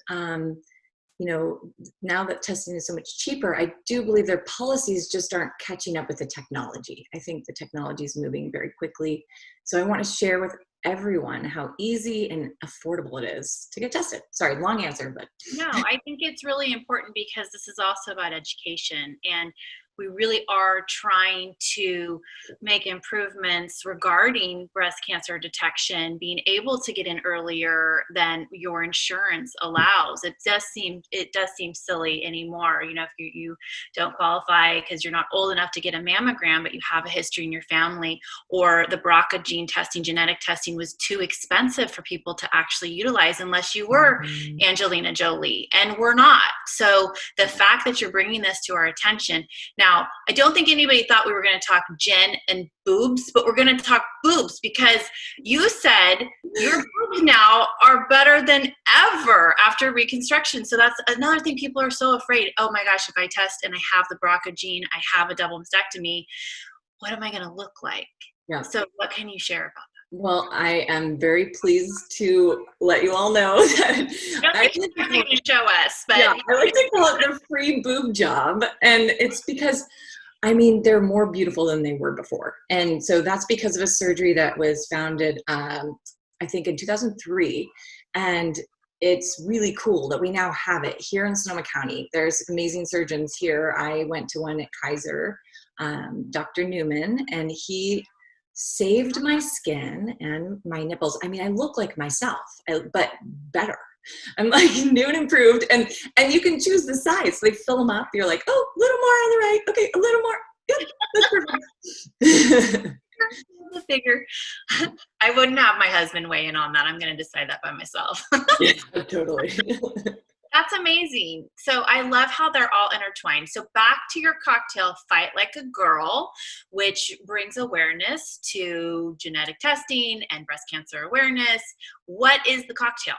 now that testing is so much cheaper, I do believe their policies just aren't catching up with the technology. I think the technology is moving very quickly. So I want to share with everyone how easy and affordable it is to get tested. Sorry, long answer, but. No, I think it's really important, because this is also about education, and we really are trying to make improvements regarding breast cancer detection, being able to get in earlier than your insurance allows. It does seem silly anymore. If you don't qualify because you're not old enough to get a mammogram, but you have a history in your family, or the BRCA gene testing, genetic testing was too expensive for people to actually utilize unless you were Angelina Jolie, and we're not. So the fact that you're bringing this to our attention now, Now, I don't think anybody thought we were going to talk gin and boobs, but we're going to talk boobs because you said your boobs now are better than ever after reconstruction. So that's another thing people are so afraid. Oh my gosh, if I test and I have the BRCA gene, I have a double mastectomy, what am I going to look like? Yeah. So what can you share about that? Well, I am very pleased to let you all know that I don't think you're going to show us, but yeah, I like to call it the free boob job. And it's because, I mean, they're more beautiful than they were before. And so that's because of a surgery that was founded, I think in 2003. And it's really cool that we now have it here in Sonoma County. There's amazing surgeons here. I went to one at Kaiser, Dr. Newman, and he saved my skin and my nipples. I mean, I look like myself, but better. I'm like new and improved, and you can choose the size. They fill them up. You're like, oh, a little more on the right. Okay, a little more. Good, that's perfect. The figure. I wouldn't have my husband weigh in on that. I'm going to decide that by myself. Yeah, totally. That's amazing. So I love how they're all intertwined. So back to your cocktail, Fight Like a Girl, which brings awareness to genetic testing and breast cancer awareness. What is the cocktail?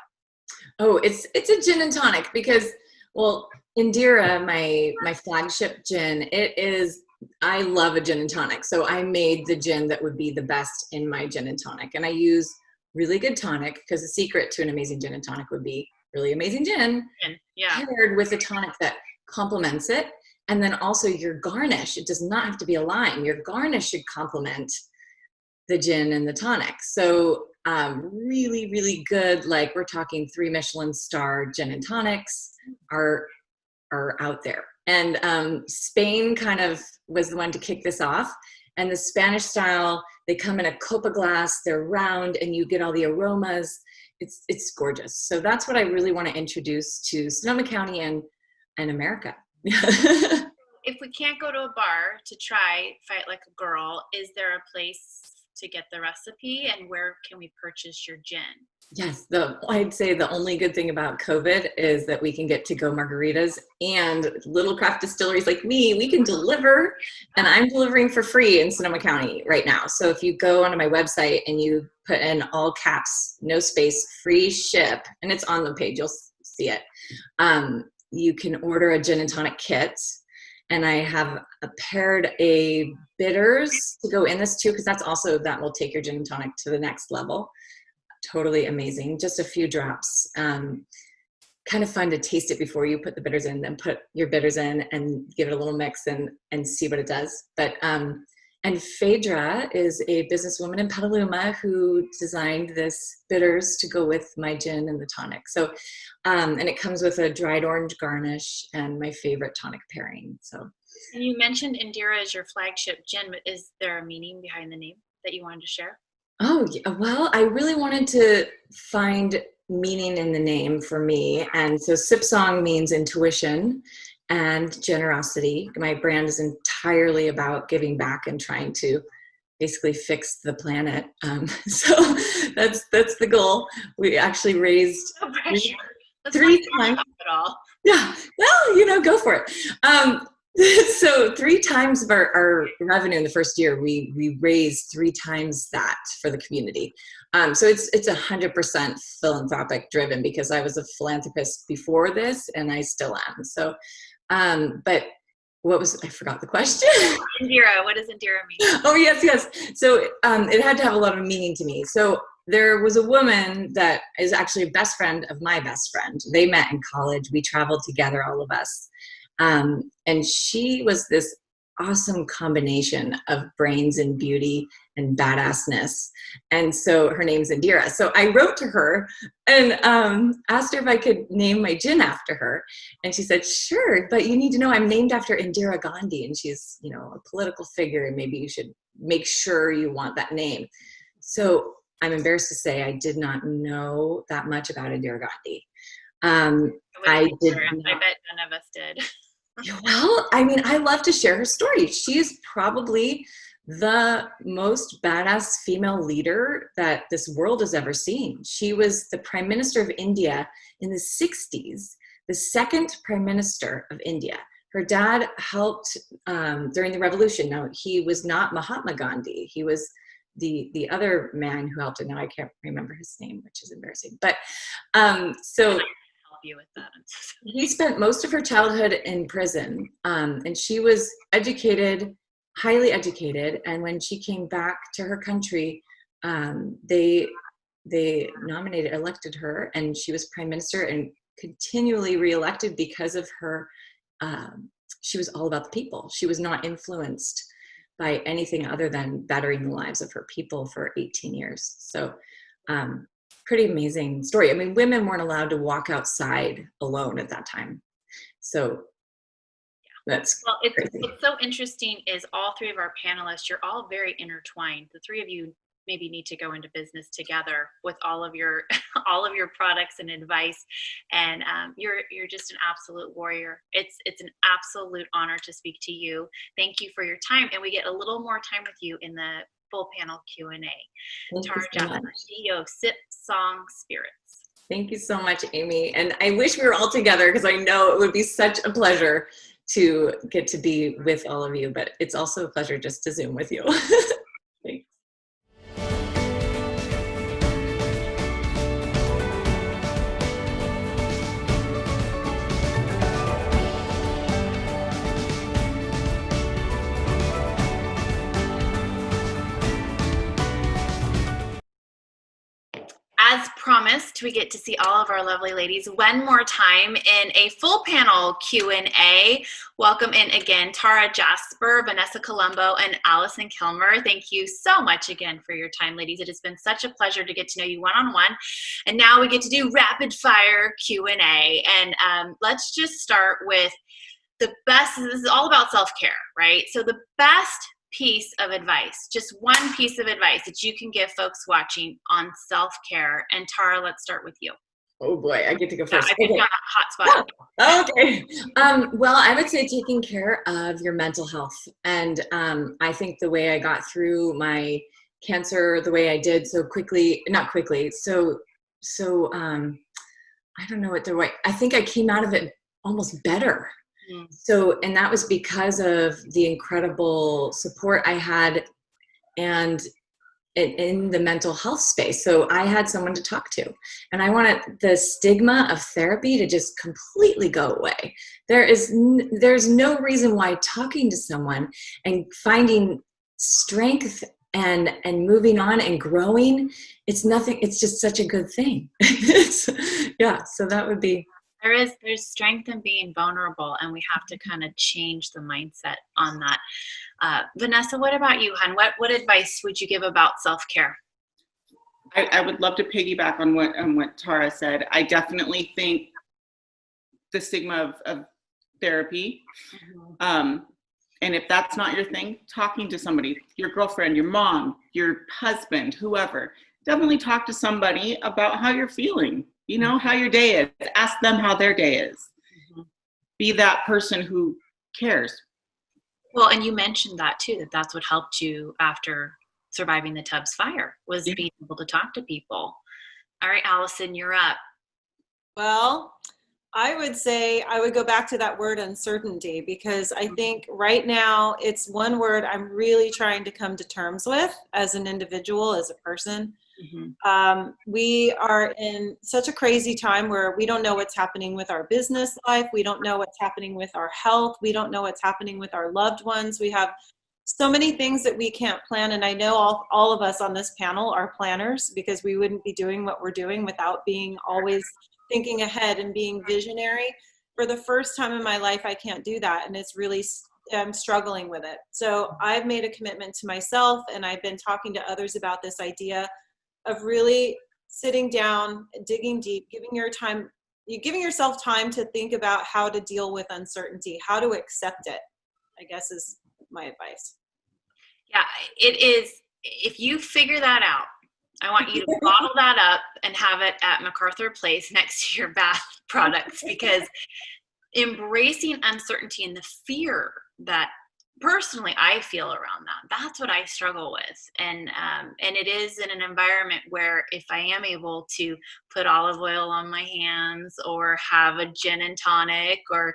Oh, it's a gin and tonic because, well, Indira, my flagship gin, I love a gin and tonic. So I made the gin that would be the best in my gin and tonic. And I use really good tonic because the secret to an amazing gin and tonic would be really amazing gin paired with a tonic that complements it. And then also your garnish. It does not have to be a lime. Your garnish should complement the gin and the tonic. So really, really good, like we're talking 3 Michelin star gin and tonics are out there. And Spain kind of was the one to kick this off. And the Spanish style, they come in a copa glass, they're round, and you get all the aromas. It's gorgeous. So that's what I really want to introduce to Sonoma County and America. If we can't go to a bar to try Fight Like a Girl, is there a place to get the recipe, and where can we purchase your gin? Yes, I'd say the only good thing about COVID is that we can get to-go margaritas, and little craft distilleries like me, we can deliver, and I'm delivering for free in Sonoma County right now. So if you go onto my website and you put in all caps, no space, free ship, and it's on the page, you'll see it. You can order a gin and tonic kit, and I have paired a bitters to go in this too, because that will take your gin and tonic to the next level. Totally amazing. Just a few drops. Kind of fun to taste it before you put the bitters in, then put your bitters in and give it a little mix and see what it does. But and Phaedra is a businesswoman in Petaluma who designed this bitters to go with my gin and the tonic. So and it comes with a dried orange garnish and my favorite tonic pairing. So. And you mentioned Indira as your flagship gin, but is there a meaning behind the name that you wanted to share? Oh, yeah. Well, I really wanted to find meaning in the name for me. And so Sip Song means intuition and generosity. My brand is entirely about giving back and trying to basically fix the planet. So that's the goal. We actually raised three times. Yeah, well, go for it. So 3 times of our revenue in the first year, we raised 3 times that for the community. So it's 100% philanthropic driven because I was a philanthropist before this and I still am. So, but I forgot the question. Indira, what does Indira mean? Oh, yes. So it had to have a lot of meaning to me. So there was a woman that is actually a best friend of my best friend. They met in college. We traveled together, all of us. And she was this awesome combination of brains and beauty and badassness. And so her name's Indira. So I wrote to her and asked her if I could name my gin after her. And she said, sure, but you need to know I'm named after Indira Gandhi. And she's, a political figure, and maybe you should make sure you want that name. So I'm embarrassed to say I did not know that much about Indira Gandhi. I bet none of us did. Well, I love to share her story. She is probably the most badass female leader that this world has ever seen. She was the Prime Minister of India in the 60s, the second Prime Minister of India. Her dad helped during the revolution. Now, he was not Mahatma Gandhi. He was the other man who helped, and now I can't remember his name, which is embarrassing. But so help you with that. he spent most of her childhood in prison, and she was educated, highly educated. And when she came back to her country, they elected her, and she was prime minister and continually reelected because of her. She was all about the people. She was not influenced by anything other than bettering the lives of her people for 18 years. So pretty amazing story. I mean, women weren't allowed to walk outside alone at that time. So that's what's so interesting is all three of our panelists, you're all very intertwined. The three of you maybe need to go into business together with all of your products and advice, and you're just an absolute warrior. It's an absolute honor to speak to you. Thank you for your time, and we get a little more time with you in the full panel Q&A. Tara Jasper, CEO of Sip Song Spirits. Thank you so much, Amy, and I wish we were all together because I know it would be such a pleasure to get to be with all of you, but it's also a pleasure just to Zoom with you. Thanks. As promised, we get to see all of our lovely ladies one more time in a full panel Q&A. Welcome in again, Tara Jasper, Vanessa Colombo, and Allison Kilmer. Thank you so much again for your time, ladies. It has been such a pleasure to get to know you one-on-one. And now we get to do rapid fire Q&A. And let's just start with the best. This is all about self-care, right? So the best piece of advice, just one piece of advice that you can give folks watching on self-care. And Tara, let's start with you. Oh boy, I get to go first. I think you're on a hot spot. Okay. Well, I would say taking care of your mental health. And I think the way I got through my cancer the way I did so quickly, not quickly, so I don't know what the right, I think I came out of it almost better. So, and that was because of the incredible support I had and in the mental health space. So I had someone to talk to, and I wanted the stigma of therapy to just completely go away. There's no reason why talking to someone and finding strength and moving on and growing, it's just such a good thing. Yeah. So that would be. There's strength in being vulnerable, and we have to kind of change the mindset on that. Vanessa, what about you, hon? What advice would you give about self-care? I would love to piggyback on what Tara said. I definitely think the stigma of therapy, and if that's not your thing, talking to somebody, your girlfriend, your mom, your husband, whoever, definitely talk to somebody about how you're feeling. You know, how your day is. Ask them how their day is. Be that person who cares. Well, and you mentioned that too, that's what helped you after surviving the Tubbs fire, was being able to talk to people. All right, Allison, you're up. Well, I would say I would go back to that word uncertainty, because I think right now it's one word I'm really trying to come to terms with as an individual, as a person. We are in such a crazy time where we don't know what's happening with our business life. We don't know what's happening with our health. We don't know what's happening with our loved ones. We have so many things that we can't plan. And I know all of us on this panel are planners, because we wouldn't be doing what we're doing without being always thinking ahead and being visionary. For the first time in my life, I can't do that. And it's really, I'm struggling with it. So I've made a commitment to myself, and I've been talking to others about this idea of really sitting down, digging deep, giving yourself time to think about how to deal with uncertainty, how to accept it, I guess is my advice. Yeah, it is. If you figure that out, I want you to bottle that up and have it at MacArthur Place next to your bath products, because embracing uncertainty and the fear that personally, I feel around that. That's what I struggle with. And it is in an environment where if I am able to put olive oil on my hands or have a gin and tonic or,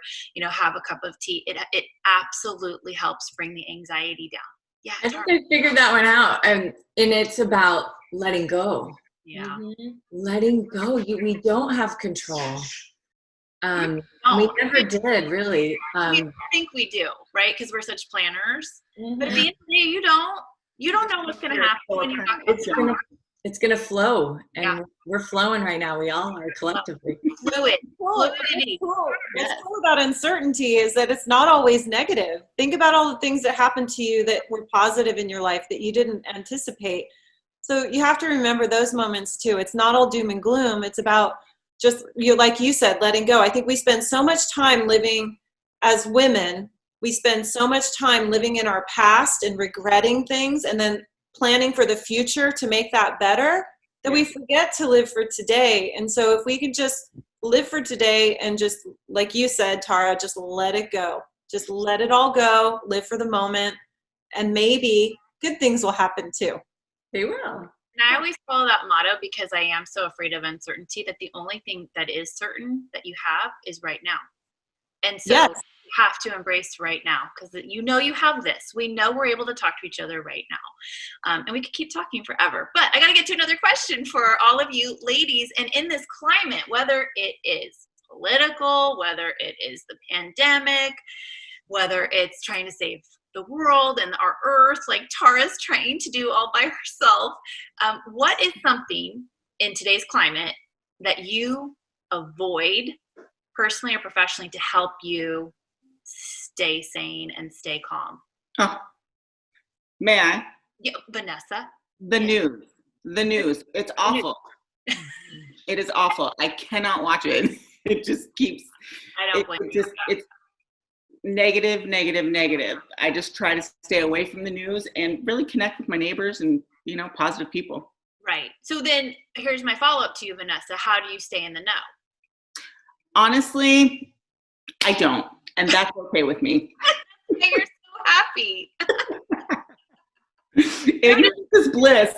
have a cup of tea, it absolutely helps bring the anxiety down. Yeah. I think I figured that one out. And it's about letting go. Yeah. Letting go. We don't have control. We never did, really. We think we do, right? Because we're such planners. But at the end of the day, you don't know what's going to happen when you're not. It's going to flow, and we're flowing right now. We all are collectively. Fluidity. What's cool about uncertainty is that it's not always negative. Think about all the things that happened to you that were positive in your life that you didn't anticipate. So you have to remember those moments too. It's not all doom and gloom. It's about just, like you said, letting go. I think we spend so much time living as women. We spend so much time living in our past and regretting things and then planning for the future to make that better, that we forget to live for today. And so if we could just live for today and just, like you said, Tara, just let it go. Just let it all go, live for the moment, and maybe good things will happen too. They will. And I always follow that motto because I am so afraid of uncertainty that the only thing that is certain that you have is right now. And so you have to embrace right now because you have this. We know we're able to talk to each other right now. And we could keep talking forever. But I got to get to another question for all of you ladies. And in this climate, whether it is political, whether it is the pandemic, whether it's trying to save the world and our earth, like Tara's trying to do all by herself. What is something in today's climate that you avoid personally or professionally to help you stay sane and stay calm? Oh, may I? Yeah, Vanessa. The news. It's awful. It is awful. I cannot watch it. It just keeps. I don't blame you. It's negative. I just try to stay away from the news and really connect with my neighbors and, positive people. Right. So then here's my follow-up to you, Vanessa. How do you stay in the know? Honestly, I don't. And that's okay with me. You're so happy. Ignorance is bliss.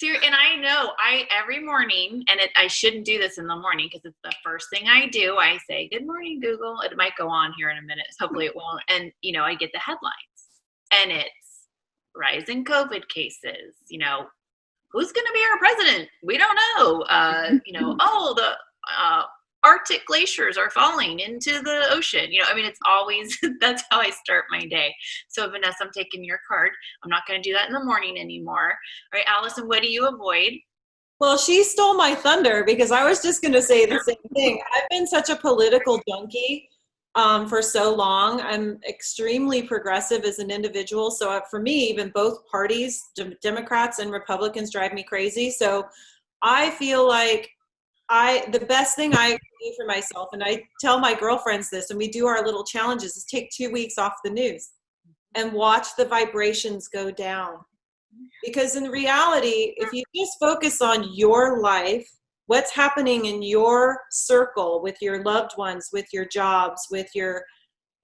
And I know every morning, and I shouldn't do this in the morning because it's the first thing I do. I say, "Good morning, Google." It might go on here in a minute. Hopefully it won't. And, I get the headlines and it's rising COVID cases. Who's going to be our president? We don't know. The Arctic glaciers are falling into the ocean. It's always, that's how I start my day. So Vanessa, I'm taking your card. I'm not going to do that in the morning anymore. All right, Allison, what do you avoid? Well, she stole my thunder because I was just going to say the same thing. I've been such a political junkie for so long. I'm extremely progressive as an individual. So for me, even both parties, Democrats and Republicans, drive me crazy. So I feel like the best thing I do for myself, and I tell my girlfriends this, and we do our little challenges, is take 2 weeks off the news and watch the vibrations go down. Because in reality, if you just focus on your life, what's happening in your circle with your loved ones, with your jobs, with your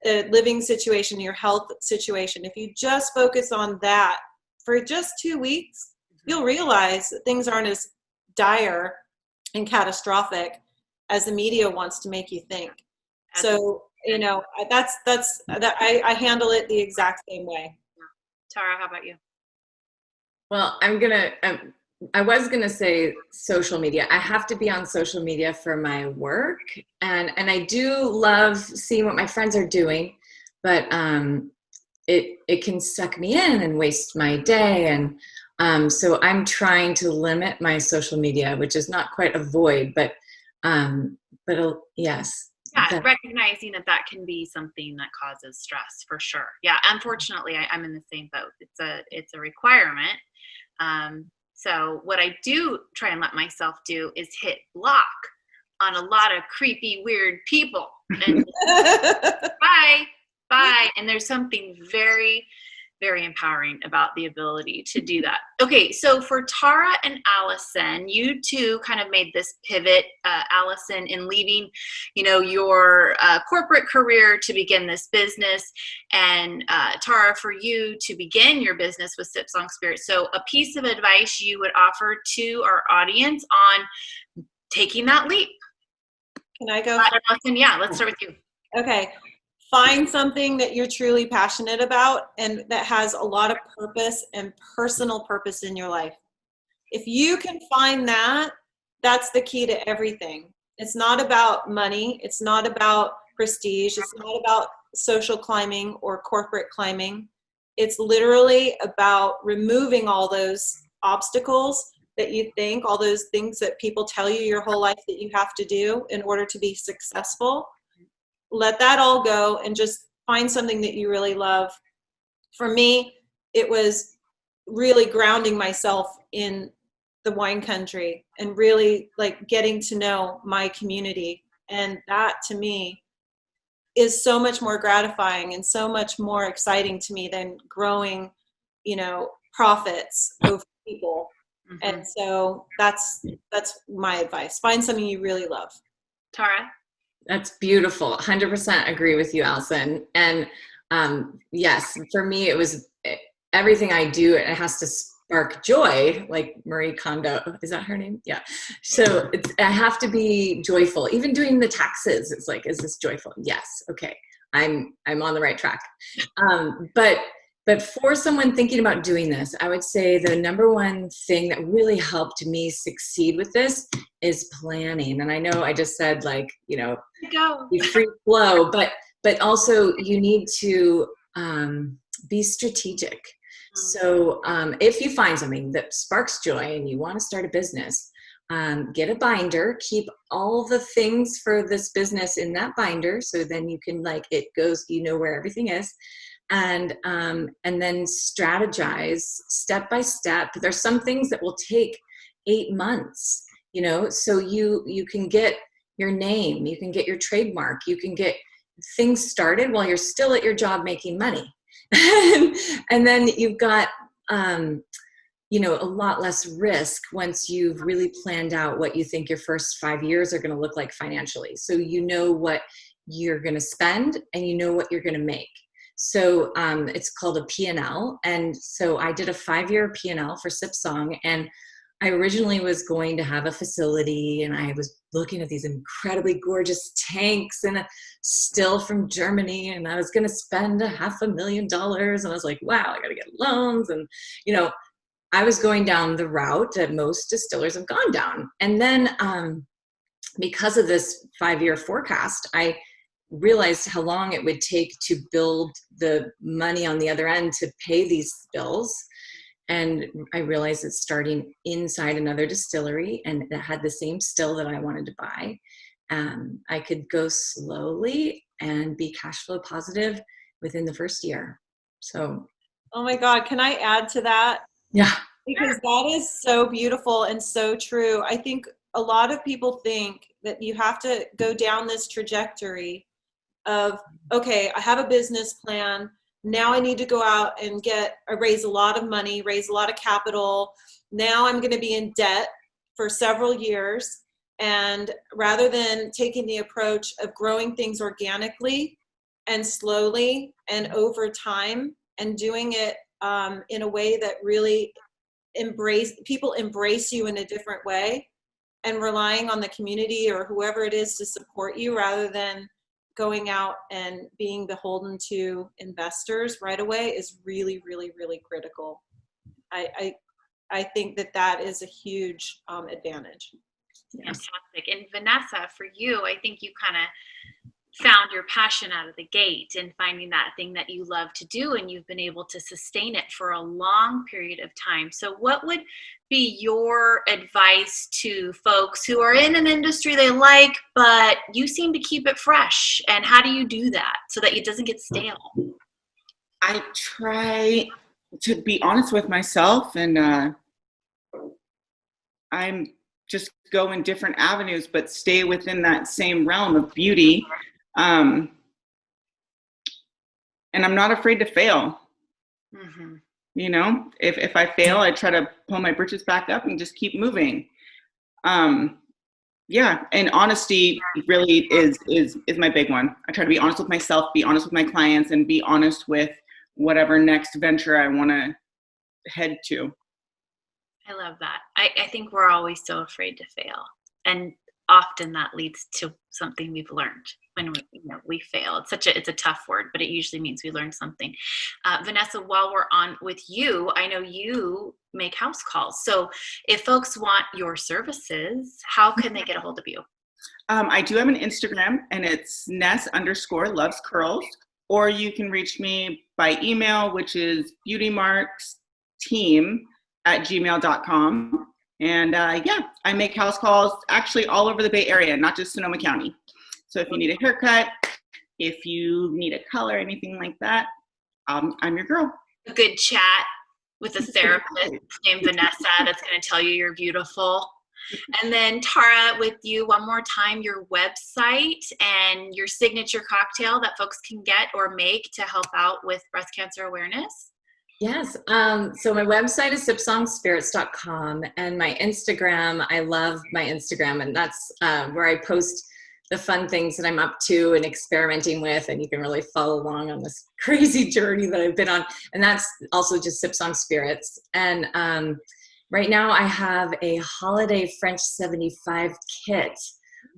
living situation, your health situation, if you just focus on that for just 2 weeks, you'll realize that things aren't as dire and catastrophic as the media wants to make you think. So, I handle it the exact same way. Tara, how about you? Well, I was gonna say social media. I have to be on social media for my work, and I do love seeing what my friends are doing, but it can suck me in and waste my day, and so I'm trying to limit my social media, which is not quite avoid, but yes. Yeah, recognizing that can be something that causes stress for sure. Yeah, unfortunately, I'm in the same boat. It's a requirement. So what I do try and let myself do is hit block on a lot of creepy, weird people. And bye. And there's something very very empowering about the ability to do that. Okay, so for Tara and Allison, you two kind of made this pivot, Allison, in leaving, your corporate career to begin this business, and Tara, for you to begin your business with Sip Song Spirit. So a piece of advice you would offer to our audience on taking that leap. Can I go? Allison, yeah, let's start with you. Okay. Find something that you're truly passionate about and that has a lot of purpose and personal purpose in your life. If you can find that, that's the key to everything. It's not about money. It's not about prestige. It's not about social climbing or corporate climbing. It's literally about removing all those obstacles that you think, all those things that people tell you your whole life that you have to do in order to be successful. Let that all go and just find something that you really love. For me, it was really grounding myself in the wine country and really like getting to know my community. And that to me is so much more gratifying and so much more exciting to me than growing, profits over people. Mm-hmm. And so that's my advice. Find something you really love. Tara? That's beautiful. 100% agree with you, Allison. And yes, for me, it was everything I do. It has to spark joy, like Marie Kondo. Is that her name? Yeah. So I have to be joyful. Even doing the taxes, it's like, is this joyful? Yes. Okay. I'm on the right track. But for someone thinking about doing this, I would say the number one thing that really helped me succeed with this is planning. And I know I just said be free flow, but also you need to be strategic. So if you find something that sparks joy and you want to start a business, get a binder, keep all the things for this business in that binder. So then you can it goes, where everything is. And then strategize step by step. There's some things that will take 8 months, so you can get your name, you can get your trademark, you can get things started while you're still at your job making money. And then you've got, a lot less risk once you've really planned out what you think your first 5 years are going to look like financially. So what you're going to spend and what you're going to make. So it's called a P&L. And so I did a 5-year P&L for Sip Song. And I originally was going to have a facility, and I was looking at these incredibly gorgeous tanks and a still from Germany. And I was going to spend $500,000. And I was like, wow, I got to get loans. And, I was going down the route that most distillers have gone down. And then because of this 5-year forecast, I realized how long it would take to build the money on the other end to pay these bills. And I realized that starting inside another distillery and that had the same still that I wanted to buy, I could go slowly and be cash flow positive within the first year. So. Oh my God. Can I add to that? Yeah. Because that is so beautiful and so true. I think a lot of people think that you have to go down this trajectory of, okay, I have a business plan. Now I need to go out and raise a lot of money, raise a lot of capital. Now I'm going to be in debt for several years. And rather than taking the approach of growing things organically and slowly and over time and doing it in a way that really people embrace you in a different way and relying on the community or whoever it is to support you rather than going out and being beholden to investors right away is really, really, really critical. I think that is a huge advantage. Fantastic. And Vanessa, for you, I think you kind of found your passion out of the gate and finding that thing that you love to do, and you've been able to sustain it for a long period of time. So what would be your advice to folks who are in an industry they like, but you seem to keep it fresh? And how do you do that so that it doesn't get stale? I try to be honest with myself, and I'm just go in different avenues, but stay within that same realm of beauty. And I'm not afraid to fail. Mm-hmm. You know, if I fail, I try to pull my britches back up and just keep moving. Yeah, and honesty really is my big one. I try to be honest with myself, be honest with my clients, and be honest with whatever next venture I want to head to. I love that. I think we're always so afraid to fail, and often that leads to something we've learned when we fail. It's a tough word, but it usually means we learned something. Vanessa, while we're on with you, I know you make house calls. So if folks want your services, how can they get a hold of you? I do have an Instagram, and it's Ness_loves_curls, or you can reach me by email, which is beautymarksteam@gmail.com. And yeah, I make house calls actually all over the Bay Area, not just Sonoma County. So if you need a haircut, if you need a color, anything like that, I'm your girl. A good chat with a therapist named Vanessa that's going to tell you you're beautiful. And then Tara, with you one more time, your website and your signature cocktail that folks can get or make to help out with breast cancer awareness. Yes. So my website is sipsongspirits.com, and my Instagram, I love my Instagram, and that's where I post the fun things that I'm up to and experimenting with, and you can really follow along on this crazy journey that I've been on. And that's also just Sipsong Spirits. And right now I have a holiday French 75 kit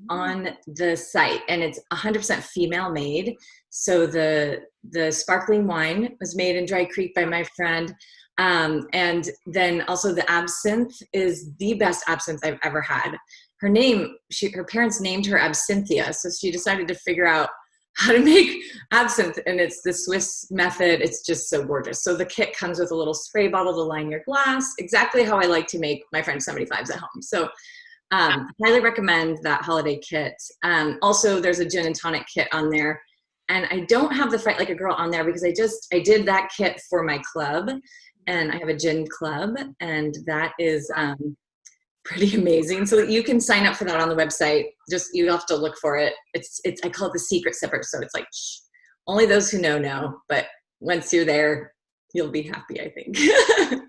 on the site, and it's 100% female made. So the sparkling wine was made in Dry Creek by my friend. And then also the absinthe is the best absinthe I've ever had. Her parents named her Absinthia. So she decided to figure out how to make absinthe, and it's the Swiss method. It's just so gorgeous. So the kit comes with a little spray bottle to line your glass, exactly how I like to make my French 75s at home. So highly recommend that holiday kit. Also, there's a gin and tonic kit on there. And I don't have the Fight Like a Girl on there because I did that kit for my club, and I have a gin club, and that is pretty amazing. So you can sign up for that on the website. Just, you have to look for it. It's I call it the secret sipper. So it's like, shh, only those who know, but once you're there, you'll be happy, I think. And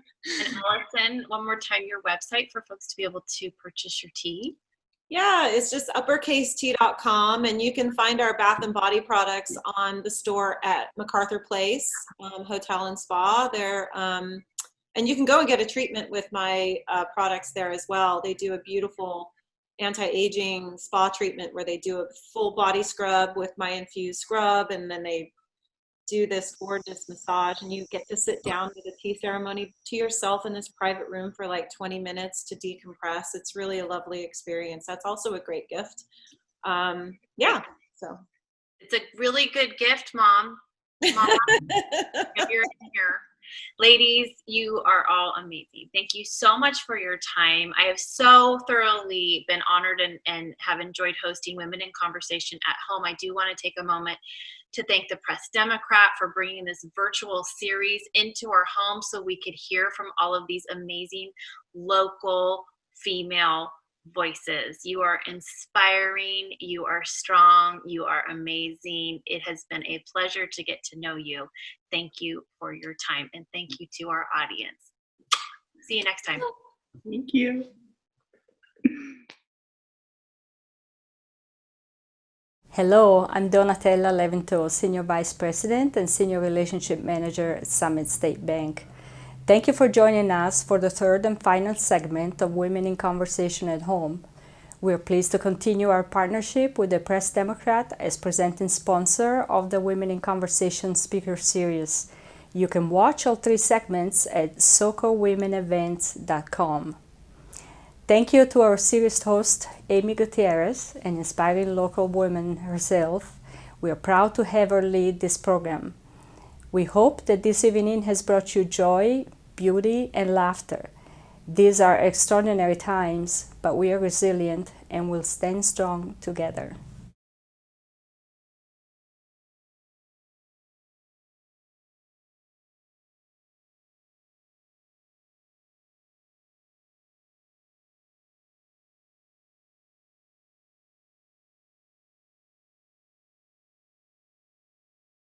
Allison, one more time, your website for folks to be able to purchase your tea. Yeah, it's just uppercasetea.com, and you can find our bath and body products on the store at MacArthur Place Hotel and Spa there. And you can go and get a treatment with my products there as well. They do a beautiful anti-aging spa treatment where they do a full body scrub with my infused scrub, and then they do this gorgeous massage, and you get to sit down with a tea ceremony to yourself in this private room for like 20 minutes to decompress. It's really a lovely experience. That's also a great gift. Yeah, so it's a really good gift, Mom. You're in here. Ladies, you are all amazing. Thank you so much for your time. I have so thoroughly been honored and have enjoyed hosting Women in Conversation at Home. I do want to take a moment to thank the Press Democrat for bringing this virtual series into our home so we could hear from all of these amazing local female voices. You are inspiring, you are strong, you are amazing. It has been a pleasure to get to know you. Thank you for your time, and thank you to our audience. See you next time. Thank you. Hello, I'm Donatella Levento, Senior Vice President and Senior Relationship Manager at Summit State Bank. Thank you for joining us for the third and final segment of Women in Conversation at Home. We are pleased to continue our partnership with the Press Democrat as presenting sponsor of the Women in Conversation Speaker Series. You can watch all three segments at socowomenevents.com. Thank you to our series host, Amy Gutierrez, an inspiring local woman herself. We are proud to have her lead this program. We hope that this evening has brought you joy, beauty, and laughter. These are extraordinary times, but we are resilient and will stand strong together.